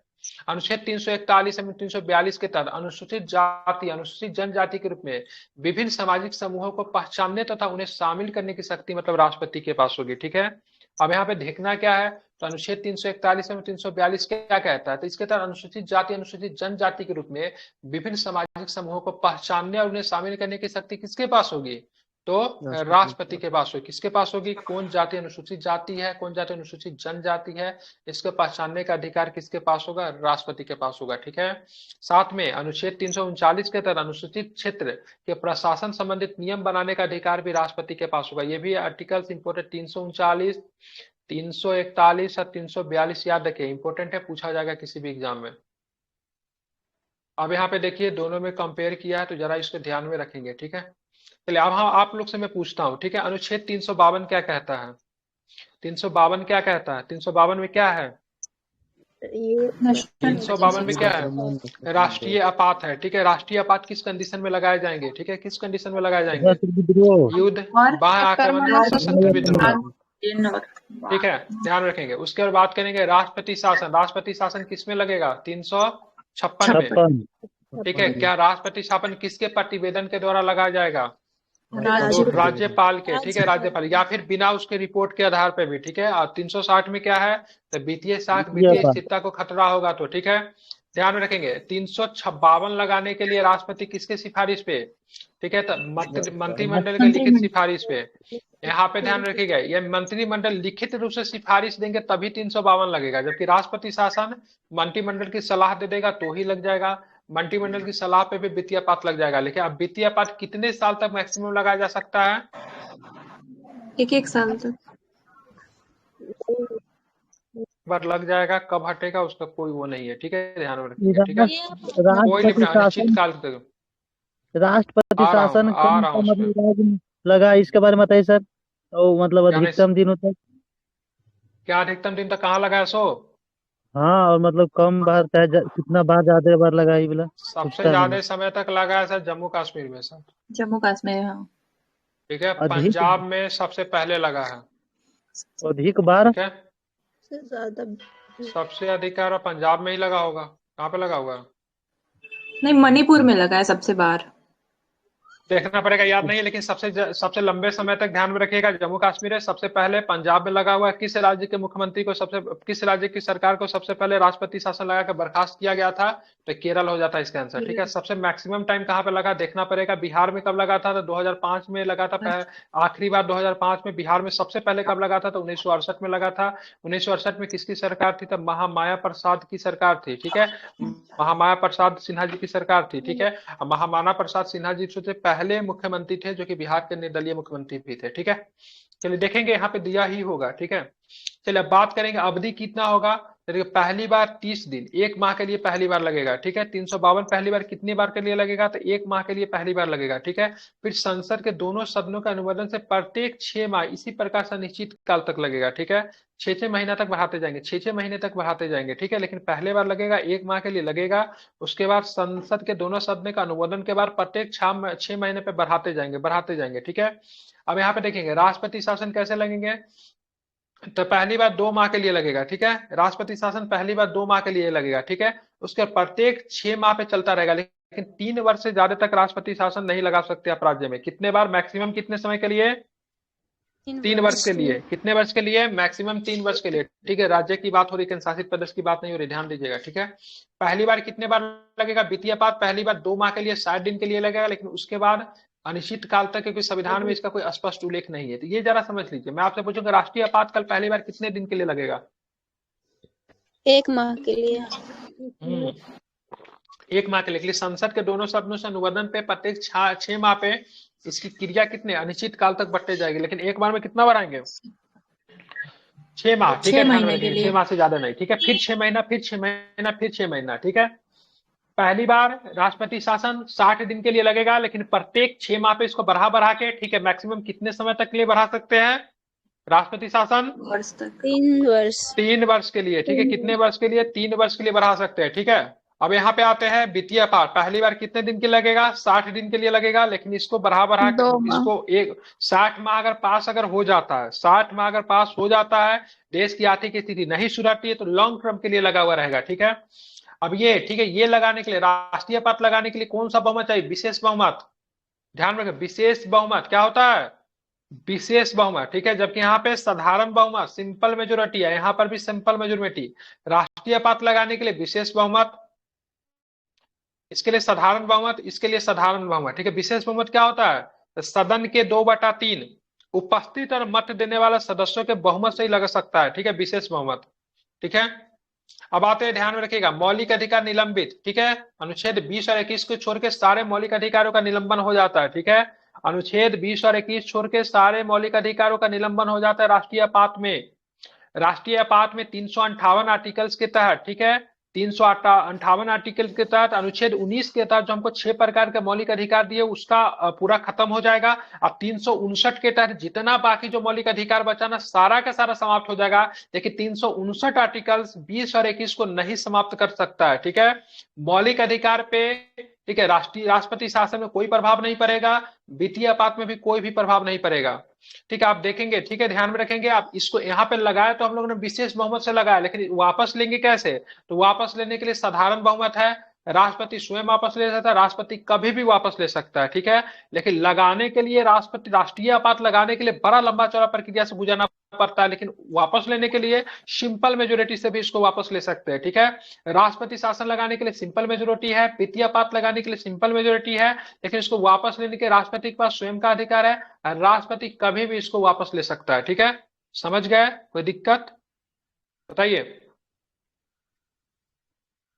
अनुच्छेद 341 एवं 342 के तहत अनुसूचित जाति, अनुसूचित जनजाति के रूप में विभिन्न सामाजिक समूहों को पहचानने तथा उन्हें शामिल करने की शक्ति मतलब राष्ट्रपति के पास होगी, ठीक है। अब यहाँ पे देखना क्या है, तो अनुच्छेद 341 में 342 क्या कहता है, तो इसके तहत अनुसूचित जाति अनुसूचित जनजाति के रूप में विभिन्न सामाजिक समूहों को पहचानने और उन्हें शामिल करने की शक्ति किसके पास होगी, तो राष्ट्रपति के पास होगी। किसके पास होगी, कौन जाति अनुसूचित जाति है, कौन जाति अनुसूचित जनजाति है, इसको पहचानने का अधिकार किसके पास होगा, राष्ट्रपति के पास होगा। ठीक है, साथ में अनुच्छेद 339 के तहत अनुसूचित क्षेत्र के प्रशासन संबंधित नियम बनाने का अधिकार भी राष्ट्रपति के पास होगा। ये भी आर्टिकल्स इंपोर्टेंट 339, 341 और 342 याद रखिए, इंपोर्टेंट है, पूछा जाएगा किसी भी एग्जाम में। अब यहाँ पे देखिए दोनों में कंपेयर किया है, तो जरा इसको ध्यान में रखेंगे। ठीक है, चलिए अब हाँ आप लोग से मैं पूछता हूँ। ठीक है, अनुच्छेद 352 क्या कहता है, 352 क्या कहता है, 352 में क्या है, 352 में क्या है, राष्ट्रीय आपात है। ठीक है, राष्ट्रीय आपात किस कंडीशन में लगाए जाएंगे, ठीक है, किस कंडीशन में लगाए जाएंगे, युद्ध, बाह्य आक्रमण या सशस्त्र विद्रोह। ठीक है, ध्यान रखेंगे। उसके बाद बात करेंगे राष्ट्रपति शासन। राष्ट्रपति शासन किस में लगेगा, 356 में। ठीक है, क्या राष्ट्रपति शासन किसके प्रतिवेदन के द्वारा लगाया जाएगा, राज्यपाल के। ठीक है, राज्यपाल, या फिर बिना उसके रिपोर्ट के आधार पे भी। ठीक है, और 360 में क्या है, तो वित्तीय साख वित्तीय स्थिरता को खतरा होगा तो। ठीक है, ध्यान में रखेंगे। 356 लगाने के लिए राष्ट्रपति किसके सिफारिश पे, ठीक है, तो मंत्रिमंडल के लिखित सिफारिश पे। यहाँ पे ध्यान रखिएगा, ये मंत्रिमंडल लिखित रूप से सिफारिश देंगे तभी 352 लगेगा, जबकि राष्ट्रपति शासन मंत्रिमंडल की सलाह दे देगा तो ही लग जाएगा। मंत्रिमंडल की सलाह पे भी वित्तीय आपात लग जाएगा। लेकिन अब वित्तीय आपात कितने साल तक मैक्सिमम लगाया जा सकता है, 1 साल तक। बार लग जाएगा, कब हटेगा उसका कोई वो नहीं है। ठीक है, ध्यान में रखिएगा। ठीक है, कोई नहीं, अनिश्चित काल तक। राष्ट्रपति शासन मतलब लगा, इसके बारे में बताइए सर। और मतलब अधिकतम दिनों तक, क्या अधिकतम दिन तक कहाँ लगा है सो, हाँ, और मतलब कम बार चाहे कितना बार ज्यादा बार लगा ही बोला, सबसे ज्यादा समय तक लगा है सर जम्मू कश्मीर में सर। जम्मू कश्मीर, हाँ। ठीक है, पंजाब में सबसे पहले लगा है, अधिक बार। ठीक है, सबसे अधिक है पंजाब में ही लगा होगा। कहाँ पे लगा होगा, नहीं, मणिपुर में लगा है सबसे बार, देखना पड़ेगा, याद नहीं है, लेकिन सबसे लंबे समय तक ध्यान में रखिएगा जम्मू कश्मीर है सबसे पहले, पंजाब में लगा हुआ है। किस राज्य के मुख्यमंत्री को किस राज्य की सरकार को सबसे पहले राष्ट्रपति शासन लगाकर बर्खास्त किया गया था, तो केरल हो जाता है इसका आंसर। ठीक है, सबसे मैक्सिमम टाइम कहाँ पे लगा देखना पड़ेगा। बिहार में कब लगा था, तो 2005 में लगा था, आखिरी बार 2005 में। बिहार में सबसे पहले कब लगा था, तो 1968 में लगा था। 1968 में किसकी सरकार थी, तब महामाया प्रसाद की सरकार थी। ठीक है, महामाया प्रसाद सिन्हा जी की सरकार थी। ठीक है, महामाया प्रसाद सिन्हा जी से पहले मुख्यमंत्री थे जो कि बिहार के निर्दलीय मुख्यमंत्री भी थे। ठीक है, चलिए देखेंगे, यहाँ पे दिया ही होगा। ठीक है, चलिए अब बात करेंगे अवधि कितना होगा। पहली बार 30 दिन, 1 माह के लिए पहली बार लगेगा। ठीक है, 352 पहली बार कितनी बार के लिए लगेगा, तो 1 माह के लिए पहली बार लगेगा। ठीक है, फिर संसद के दोनों सदनों के अनुमोदन से प्रत्येक 6 माह इसी प्रकार से निश्चित काल तक लगेगा। ठीक है, 6 महीना तक बढ़ाते जाएंगे, 6 महीने तक बढ़ाते जाएंगे। ठीक है, लेकिन पहले बार लगेगा 1 माह के लिए लगेगा। उसके बाद संसद के दोनों सदनों का अनुमोदन के बाद प्रत्येक 6 महीने पे बढ़ाते जाएंगे। ठीक है, अब यहाँ पे देखेंगे राष्ट्रपति शासन कैसे लगेंगे, तो पहली बार 2 माह के लिए लगेगा। ठीक है, राष्ट्रपति शासन पहली बार 2 माह के लिए लगेगा। ठीक है, उसके प्रत्येक 6 माह पे चलता रहेगा, लेकिन 3 वर्ष से ज्यादा तक राष्ट्रपति शासन नहीं लगा सकते आप राज्य में। कितने बार, मैक्सिमम कितने समय के लिए, 3 वर्ष के लिए। कितने वर्ष के लिए, मैक्सिमम 3 वर्ष के लिए। ठीक है, राज्य की बात हो रही, केंद्र शासित प्रदेश की बात नहीं हो रही, ध्यान दीजिएगा। ठीक है, पहली बार कितने बार लगेगा, वित्तीय आपात पहली बार 2 माह के लिए 60 दिन के लिए लगेगा, लेकिन उसके बाद अनिश्चित काल तक, क्योंकि संविधान में इसका कोई स्पष्ट उल्लेख नहीं है। तो ये जरा समझ लीजिए। मैं आपसे पूछूंगा राष्ट्रीय आपातकाल पहली बार कितने दिन के लिए लगेगा, 1 माह के लिए। 1 माह के लिए। संसद के दोनों सदनों से अनुमोदन पे प्रत्येक 6 माह पे इसकी क्रिया कितने अनिश्चित काल तक बढ़ते जाएगी, लेकिन एक बार में कितना बार आएंगे, 6 माह। ठीक है, 6 माह से ज्यादा नहीं। ठीक है, फिर 6 महीना, फिर 6 महीना, फिर 6 महीना। ठीक है, पहली बार राष्ट्रपति शासन 60 दिन के लिए लगेगा, लेकिन प्रत्येक 6 माह पे इसको बढ़ा के, ठीक है, मैक्सिमम कितने समय तक के लिए बढ़ा सकते हैं राष्ट्रपति शासन, 3 वर्ष के लिए। ठीक है, कितने वर्ष के लिए, 3 वर्ष के लिए बढ़ा सकते हैं। ठीक है, अब यहाँ पे आते हैं वित्तीय आपात। पहली बार कितने दिन के लगेगा, 60 दिन के लिए लगेगा, लेकिन इसको बढ़ा के इसको 60 माह अगर पास हो जाता है, 60 माह अगर पास हो जाता है, देश की आर्थिक स्थिति नहीं सुधरती है, तो लॉन्ग टर्म के लिए लगा हुआ रहेगा। ठीक है, अब ये, ठीक है, ये लगाने के लिए, राष्ट्रीय आपात लगाने के लिए कौन सा बहुमत चाहिए, विशेष बहुमत। ध्यान रखें, विशेष बहुमत क्या होता है, विशेष बहुमत, ठीक है, जबकि यहाँ पे साधारण बहुमत सिंपल मेजोरिटी है, यहाँ पर भी सिंपल मेजोरिटी। राष्ट्रीय पात लगाने के लिए विशेष बहुमत, इसके लिए साधारण बहुमत, इसके लिए साधारण बहुमत, ठीक है। विशेष बहुमत क्या होता है? तो सदन के 2/3 उपस्थित और मत देने वाले सदस्यों के बहुमत से ही लग सकता है, ठीक है, विशेष बहुमत, ठीक है। अब आते हैं, ध्यान में रखिएगा, मौलिक अधिकार निलंबित, ठीक है। अनुच्छेद 20 और 21 को छोड़ के सारे मौलिक अधिकारों का निलंबन हो जाता है, ठीक है। अनुच्छेद 20 और 21 छोड़ के सारे मौलिक अधिकारों का निलंबन हो जाता है राष्ट्रीय आपात में। राष्ट्रीय आपात में 358 आर्टिकल्स के तहत, ठीक है, 358 आर्टिकल के तहत अनुच्छेद 19 के तहत जो हमको 6 प्रकार के मौलिक अधिकार दिए उसका पूरा खत्म हो जाएगा। अब 359 के तहत जितना बाकी जो मौलिक अधिकार बचा ना, सारा का सारा समाप्त हो जाएगा। लेकिन 359 आर्टिकल्स 20 और 21 को नहीं समाप्त कर सकता है, ठीक है। मौलिक अधिकार पे, ठीक है, राष्ट्रपति शासन में कोई प्रभाव नहीं पड़ेगा, वित्तीय आपात में भी कोई भी प्रभाव नहीं पड़ेगा, ठीक है। आप देखेंगे, ठीक है, ध्यान में रखेंगे। आप इसको यहाँ पे लगाया तो हम लोगों ने विशेष बहुमत से लगाया, लेकिन वापस लेंगे कैसे? तो वापस लेने के लिए साधारण बहुमत है, राष्ट्रपति स्वयं वापस ले सकता है, राष्ट्रपति कभी भी वापस ले सकता है, ठीक है। लेकिन लगाने के लिए राष्ट्रपति, राष्ट्रीय आपात लगाने के लिए बड़ा लंबा चौड़ा प्रक्रिया से गुजरना पड़ता है, लेकिन वापस लेने के लिए सिंपल मेजोरिटी से भी इसको वापस ले सकते हैं, ठीक है। राष्ट्रपति शासन लगाने के लिए सिंपल मेजोरिटी है, वित्तीय आपात लगाने के लिए सिंपल मेजोरिटी है, लेकिन इसको वापस लेने के राष्ट्रपति के पास स्वयं का अधिकार है, राष्ट्रपति कभी भी इसको वापस ले सकता है, ठीक है। समझ गए? कोई दिक्कत बताइए?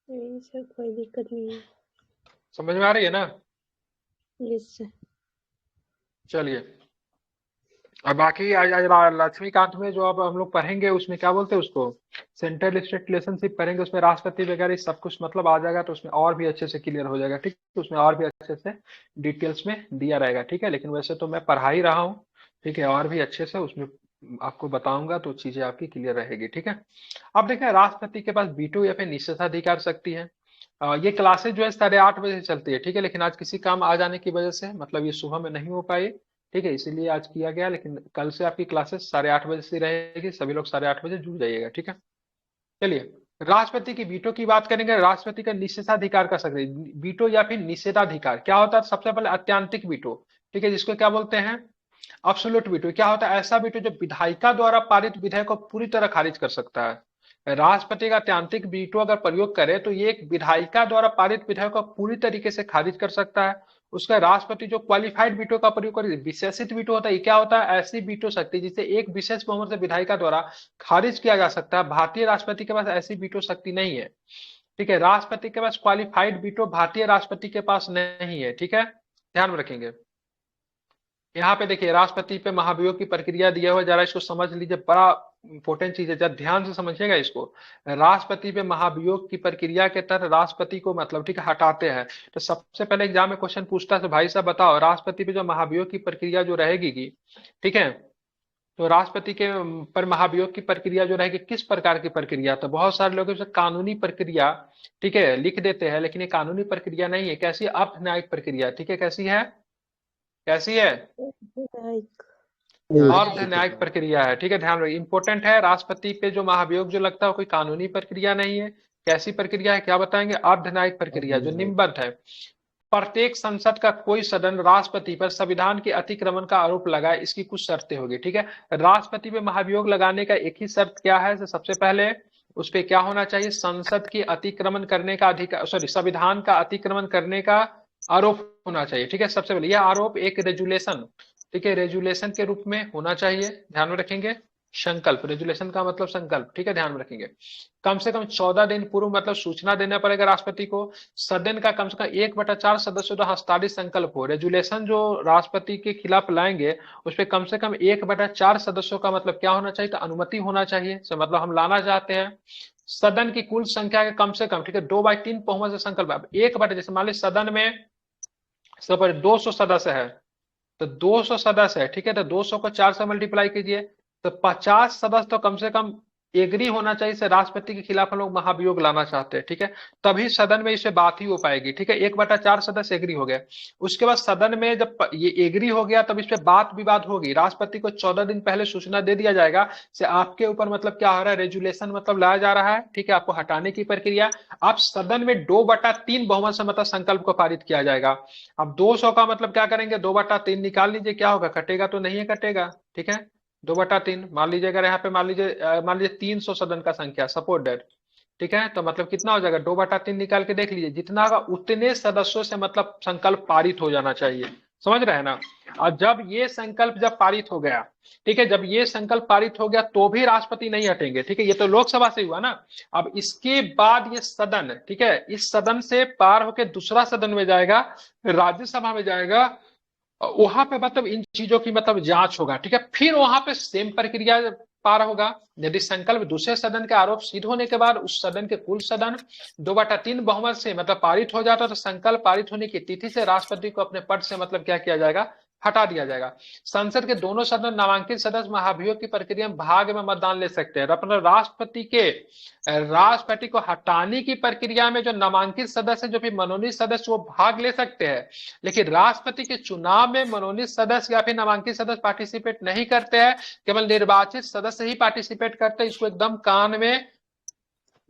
नहीं सर, कोई दिक्कत नहीं है। समझ में आ रही है ना? Yes sir. चलिए, और बाकी आज लक्ष्मीकांत में जो अब हम लोग पढ़ेंगे उसमें क्या बोलते हैं उसको, सेंट्रल स्टेट रिलेशनशिप पढ़ेंगे, उसमें राष्ट्रपति वगैरह सब कुछ मतलब आ जाएगा, तो उसमें और भी अच्छे से क्लियर हो जाएगा, ठीक है। उसमें और भी अच्छे से डिटेल्स में दिया रहेगा, ठीक है। लेकिन वैसे तो मैं पढ़ा ही रहा हूँ, ठीक है, और भी अच्छे से उसमें आपको बताऊंगा तो चीजें आपकी क्लियर रहेगी, ठीक है। अब देखें, राष्ट्रपति के पास वीटो या फिर निषेधाधिकार शक्ति है। ये क्लासेज जो है 8:30 बजे चलती है, ठीक है, लेकिन आज किसी काम आ जाने की वजह से मतलब ये सुबह में नहीं हो पाई, ठीक है, इसीलिए आज किया गया। लेकिन कल से आपकी क्लासेस 8:30 बजे से रहेगी, सभी लोग 8:30 बजे जुड़ जाइएगा, ठीक है। चलिए, राष्ट्रपति की वीटो की बात करेंगे। राष्ट्रपति का निषेधाधिकार का सकते, वीटो या फिर निषेधाधिकार क्या होता है? सबसे पहले अत्यंतिक वीटो, ठीक है, जिसको क्या बोलते हैं? Absolute veto. क्या होता है? ऐसा वीटो जो विधायिका द्वारा पारित विधेयक को पूरी तरह खारिज कर सकता है। राष्ट्रपति का अत्यंतिक वीटो अगर प्रयोग करे तो ये एक विधायिका द्वारा पारित विधेयक को पूरी तरीके से खारिज कर सकता है। उसका राष्ट्रपति जो क्वालिफाइड वीटो का प्रयोग करे, विशेषित वीटो होता है, क्या होता है? ऐसी वीटो शक्ति जिसे एक विशेष बहुमत से विधायिका द्वारा खारिज किया जा सकता है। भारतीय राष्ट्रपति के पास ऐसी वीटो शक्ति नहीं है, ठीक है। राष्ट्रपति के पास क्वालिफाइड वीटो भारतीय राष्ट्रपति के पास नहीं है, ठीक है, ध्यान में रखेंगे। यहाँ पे देखिए, राष्ट्रपति पे महाभियोग की प्रक्रिया दिया हुआ, जरा इसको समझ लीजिए, बड़ा इंपॉर्टेंट चीज है, जरा ध्यान से समझिएगा इसको। राष्ट्रपति पे महाभियोग की प्रक्रिया के तहत राष्ट्रपति को मतलब, ठीक है, हटाते हैं। तो सबसे पहले एग्जाम में क्वेश्चन पूछता है, तो भाई साहब बताओ, राष्ट्रपति पे जो महाभियोग की प्रक्रिया जो रहेगी, ठीक है, तो राष्ट्रपति के पर महाभियोग की प्रक्रिया जो रहेगी किस प्रकार की प्रक्रिया? तो बहुत सारे लोग इसे कानूनी प्रक्रिया, ठीक है, लिख देते हैं, लेकिन ये कानूनी प्रक्रिया नहीं है। कैसी? अर्ध न्यायिक प्रक्रिया, ठीक है। कैसी है? कैसी है? अर्ध न्यायिक प्रक्रिया है, ठीक है, ध्यान रखिए, इंपॉर्टेंट है। राष्ट्रपति पे जो महाभियोग जो लगता है कोई कानूनी प्रक्रिया नहीं है। कैसी प्रक्रिया है? क्या बताएंगे? अर्ध न्यायिक प्रक्रिया, जो निम्नबद्ध है। प्रत्येक संसद का कोई सदन राष्ट्रपति पर संविधान के अतिक्रमण का आरोप लगाए, इसकी कुछ शर्तें होगी, ठीक है। राष्ट्रपति पे महाभियोग लगाने का एक ही शर्त क्या है? तो सबसे पहले उस पे क्या होना चाहिए? संसद के अतिक्रमण करने का अधिकार, सॉरी, संविधान का अतिक्रमण करने का आरोप होना चाहिए, ठीक है। सबसे पहले यह आरोप एक रेजुलेशन, ठीक है, रेजुलेशन के रूप में होना चाहिए, ध्यान में रखेंगे। संकल्प, रेजुलेशन का मतलब संकल्प, ठीक है, ध्यान में रखेंगे। कम से कम 14 दिन पूर्व मतलब सूचना देना पड़ेगा राष्ट्रपति को। सदन का कम से कम 1/4 सदस्यों द्वारा हस्ताक्षरित संकल्प हो। रेजुलेशन जो राष्ट्रपति के खिलाफ लाएंगे उस पर कम से कम 1/4 सदस्यों का मतलब क्या होना चाहिए? तो अनुमति होना चाहिए। मतलब हम लाना चाहते हैं, सदन की कुल संख्या के कम से कम, ठीक है, 2/3 बहुमत से संकल्प। अब 1/, जैसे मान लीजिए सदन में सब 200 सदस्य है, तो 200 सदस्य है, ठीक है, तो 200 को 4 से मल्टीप्लाई कीजिए, तो 50 सदस्य तो कम से कम एग्री होना चाहिए से राष्ट्रपति के खिलाफ हम लोग महाभियोग लाना चाहते हैं, ठीक है, तभी सदन में इसे बात ही हो पाएगी, ठीक है। 1/4 सदस्य एग्री हो गया, उसके बाद सदन में जब ये एग्री हो गया तब इस पे बात विवाद होगी, राष्ट्रपति को 14 दिन पहले सूचना दे दिया जाएगा से आपके ऊपर मतलब क्या हो रहा है, रेजुलेशन मतलब लाया जा रहा है, ठीक है, आपको हटाने की प्रक्रिया। अब सदन में 2/3 बहुमत से मतलब संकल्प को पारित किया जाएगा। अब 200 का मतलब क्या करेंगे, 2/3 निकाल लीजिए, क्या होगा, कटेगा तो नहीं है, कटेगा, ठीक है। 2/3 मान लीजिए, अगर यहाँ पे मान लीजिए 300 सदन का संख्या सपोर्ट दैट, ठीक है, तो मतलब कितना हो जाएगा, 2/3 निकाल के देख लीजिए, जितना होगा उतने सदस्यों से मतलब संकल्प पारित हो जाना चाहिए, समझ रहे हैं ना। और जब ये संकल्प जब पारित हो गया, ठीक है, जब ये संकल्प पारित हो गया तो भी राष्ट्रपति नहीं हटेंगे, ठीक है, ये तो लोकसभा से हुआ ना। अब इसके बाद ये सदन, ठीक है, इस सदन से पार होकर दूसरा सदन में जाएगा, राज्यसभा में जाएगा, वहां पे मतलब इन चीजों की मतलब जांच होगा, ठीक है, फिर वहां पे सेम प्रक्रिया पार होगा। यदि संकल्प दूसरे सदन के आरोप सिद्ध होने के बाद उस सदन के कुल सदन 2/3 बहुमत से मतलब पारित हो जाता, तो संकल्प पारित होने की तिथि से राष्ट्रपति को अपने पद से मतलब क्या किया जाएगा, हटा दिया जाएगा। संसद के दोनों सदन नामांकित सदस्य महाभियोग की प्रक्रिया में भाग में मतदान ले सकते हैं। अपने राष्ट्रपति को हटाने की प्रक्रिया में जो नामांकित सदस्य, जो भी मनोनीत सदस्य, वो भाग ले सकते हैं, लेकिन राष्ट्रपति के चुनाव में मनोनीत सदस्य या फिर नामांकित सदस्य पार्टिसिपेट नहीं करते हैं, केवल निर्वाचित सदस्य ही पार्टिसिपेट करते हैं। इसको एकदम कान में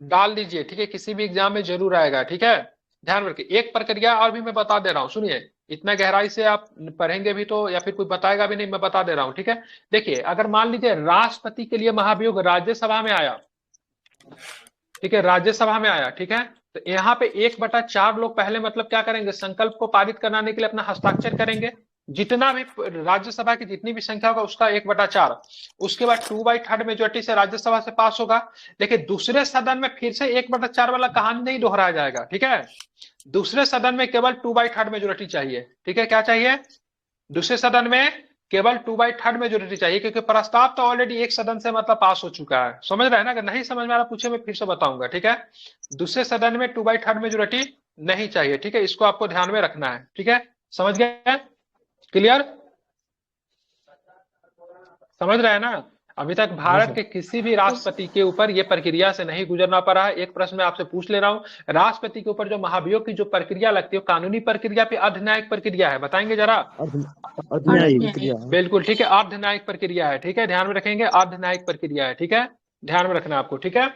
डाल दीजिए, ठीक है, किसी भी एग्जाम में जरूर आएगा, ठीक है, ध्यान रखिए। एक प्रक्रिया और भी मैं बता दे रहा हूं, सुनिए, इतना गहराई से आप पढ़ेंगे भी तो या फिर कोई बताएगा भी नहीं, मैं बता दे रहा हूं, ठीक है। देखिए, अगर मान लीजिए राष्ट्रपति के लिए महाभियोग राज्यसभा में आया, ठीक है, राज्यसभा में आया, ठीक है, तो यहाँ पे 1/4 लोग पहले मतलब क्या करेंगे, संकल्प को पारित कराने के लिए अपना हस्ताक्षर करेंगे, जितना भी राज्यसभा की जितनी भी संख्या होगा उसका 1/4, उसके बाद 2/3 मेजोरिटी से राज्यसभा से पास होगा। लेकिन दूसरे सदन में फिर से 1/4 वाला कहानी नहीं दोहराया जाएगा, ठीक है, दूसरे सदन में केवल 2/3 मेजोरिटी चाहिए, ठीक है, क्या चाहिए, दूसरे सदन में केवल 2/3 मेजोरिटी चाहिए, क्योंकि प्रस्ताव तो ऑलरेडी एक सदन से मतलब पास हो चुका है, समझ रहे हैं ना। अगर नहीं समझ में आ रहा पूछे, मैं फिर से बताऊंगा, ठीक है, दूसरे सदन में 2/3 मेजोरिटी नहीं चाहिए, ठीक है, इसको आपको ध्यान में रखना है, ठीक है, समझ गए, क्लियर, समझ रहे हैं ना। अभी तक भारत के किसी भी राष्ट्रपति के ऊपर ये प्रक्रिया से नहीं गुजरना पड़ा है। एक प्रश्न मैं आपसे पूछ ले रहा हूँ, राष्ट्रपति के ऊपर जो महाभियोग की जो प्रक्रिया लगती है, कानूनी प्रक्रिया पे अर्धन्यायिक प्रक्रिया है, बताएंगे जरा। बिल्कुल ठीक है, अर्धन्यायिक प्रक्रिया है, ठीक है, ध्यान में रखेंगे, अर्धन्यायिक प्रक्रिया है, ठीक है, ध्यान में रखना आपको, ठीक है।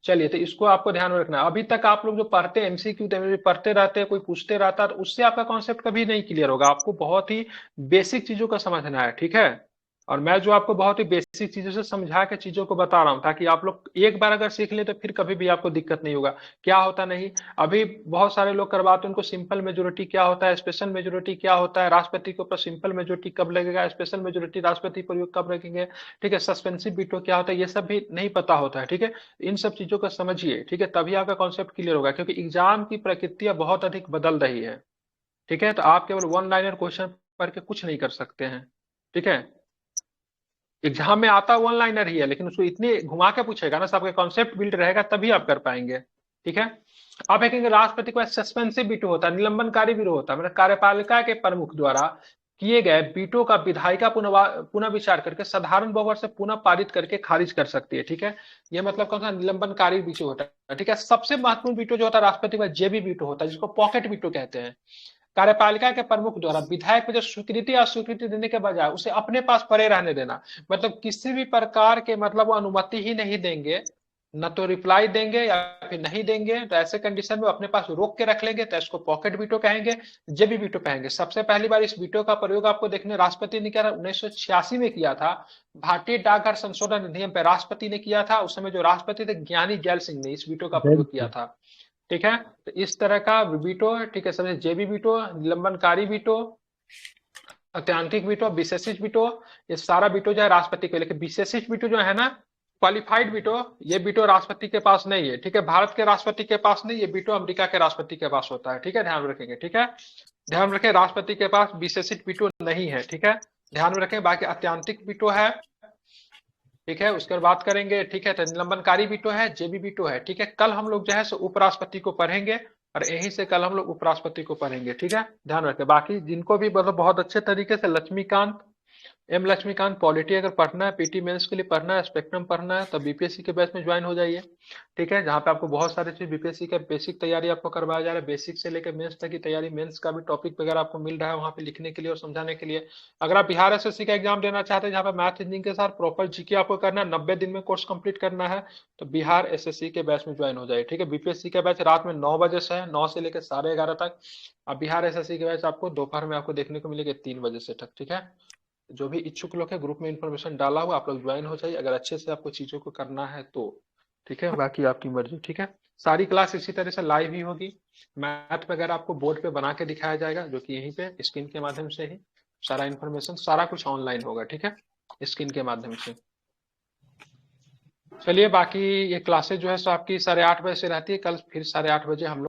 चलिए, तो इसको आपको ध्यान में रखना। अभी तक आप लोग जो पढ़ते हैं एमसीक्यू पढ़ते रहते हैं, कोई पूछते रहता है, तो उससे आपका कॉन्सेप्ट कभी नहीं क्लियर होगा। आपको बहुत ही बेसिक चीजों का समझना है, ठीक है, और मैं जो आपको बहुत ही बेसिक चीजों से समझा के चीजों को बता रहा हूँ, ताकि आप लोग एक बार अगर सीख ले तो फिर कभी भी आपको दिक्कत नहीं होगा। क्या होता नहीं, अभी बहुत सारे लोग करवाते हैं, उनको सिंपल मेजोरिटी क्या होता है, स्पेशल मेजोरिटी क्या होता है, राष्ट्रपति के ऊपर सिंपल मेजोरिटी कब लगेगा, स्पेशल मेजोरिटी राष्ट्रपति प्रयोग कब रखेंगे, ठीक है, सस्पेंसिव वीटो क्या होता है, ये सब भी नहीं पता होता है, ठीक है। इन सब चीजों को समझिए, ठीक है, तभी आपका कॉन्सेप्ट क्लियर होगा, क्योंकि एग्जाम की प्रकृति बहुत अधिक बदल रही है, ठीक है। तो आप केवल 1 लाइनर क्वेश्चन पढ़ के कुछ नहीं कर सकते हैं, ठीक है। एग्जाम में आता 1 लाइनर ही है, लेकिन उसको इतनी घुमा के पूछेगा ना, सबके कॉन्सेप्ट बिल्ड रहेगा तभी आप कर पाएंगे, ठीक है। आप देखेंगे राष्ट्रपति को सस्पेंसिव वीटो होता है, निलंबनकारी वीटो होता है, मतलब कार्यपालिका के प्रमुख द्वारा किए गए वीटो का विधायिका पुनः विचार करके साधारण बहुमत से पुनः पारित करके खारिज कर सकती है, ठीक है। ये मतलब कौन सा निलंबनकारी वीटो होता है, ठीक है। सबसे महत्वपूर्ण वीटो जो होता है राष्ट्रपति का जेबी वीटो होता है, जिसको पॉकेट वीटो कहते हैं। कार्यपालिका के प्रमुख द्वारा विधायक को जो स्वीकृति या अस्वीकृति देने के बजाय उसे अपने पास पड़े रहने देना, मतलब किसी भी प्रकार के मतलब वो अनुमति ही नहीं देंगे, न तो रिप्लाई देंगे या फिर नहीं देंगे, तो ऐसे कंडीशन में अपने पास रोक के रख लेंगे, तो इसको पॉकेट वीटो कहेंगे, जेबी वीटो कहेंगे। सबसे पहली बार इस वीटो का प्रयोग आपको देखने राष्ट्रपति ने किया था, 1986 में किया था, भारतीय डाकघर संशोधन अधिनियम पे राष्ट्रपति ने किया था। उस समय जो राष्ट्रपति थे ज्ञानी जैल सिंह ने इस वीटो का प्रयोग किया था, ठीक है। तो इस तरह का वीटो है, ठीक है, समझे, जेबी वीटो, निलंबनकारी वीटो, अत्यांतिक वीटो, विशेषित वीटो, ये सारा वीटो जो है राष्ट्रपति के। लेकिन विशेषित वीटो जो है ना, क्वालिफाइड वीटो, ये वीटो राष्ट्रपति के पास नहीं है, ठीक है, भारत के राष्ट्रपति के पास नहीं, ये वीटो अमेरिका के राष्ट्रपति के पास होता है, ठीक है, ध्यान रखेंगे, ठीक है, ध्यान रखें, राष्ट्रपति के पास विशेषित वीटो नहीं है, ठीक है, ध्यान में रखें। बाकी अत्यांतिक वीटो है, ठीक है, उसके बाद बात करेंगे, ठीक है, तो निलंबनकारी वीटो है, जेबी वीटो है, ठीक है। कल हम लोग जो है सो उपराष्ट्रपति को पढ़ेंगे, और यहीं से कल हम लोग उपराष्ट्रपति को पढ़ेंगे, ठीक है, ध्यान रखें। बाकी जिनको भी मतलब बहुत अच्छे तरीके से लक्ष्मीकांत, एम लक्ष्मीकांत, पॉलिटी अगर पढ़ना है, पीटी मेंस के लिए पढ़ना है, स्पेक्ट्रम पढ़ना है, तो बीपीएससी के बैच में ज्वाइन हो जाइए। ठीक है, जहाँ पे आपको बहुत सारी चीज बीपीएससी का बेसिक तैयारी आपको करवाया जा रहा है, बेसिक से लेकर मेंस तक की तैयारी, मेंस का भी टॉपिक वगैरह आपको मिल रहा है वहाँ पे लिखने के लिए और समझाने के लिए। अगर आप बिहार एसएससी का एग्जाम देना चाहते हैं जहाँ पे मैथ रीजनिंग के साथ प्रॉपर जीके आपको करना है, 90 दिन में कोर्स कंप्लीट करना है, तो बिहार एसएससी के बैच में ज्वाइन हो जाए। ठीक है, बीपीएससी का बैच रात में 9 बजे से है, 9 से लेकर 11:30 तक। अब बिहार एसएससी के बैच आपको दोपहर में आपको देखने को मिलेगा 3 बजे से तक। ठीक है, जो भी इच्छुक लोग है ग्रुप में इन्फॉर्मेशन डाला हुआ, आप लोग ज्वाइन हो जाइए अगर अच्छे से आपको चीजों को करना है तो। ठीक है, बाकी आपकी मर्जी। ठीक है, सारी क्लास इसी तरह से लाइव ही होगी। मैथ वगैरह आपको बोर्ड पे बना के दिखाया जाएगा, जो कि यहीं पे स्क्रीन के माध्यम से ही सारा इन्फॉर्मेशन, सारा कुछ ऑनलाइन होगा। ठीक है, स्क्रीन के माध्यम से। चलिए, बाकी ये क्लासेज जो है सो आपकी 8:30 बजे से रहती है, कल फिर 8:30 बजे हम लोग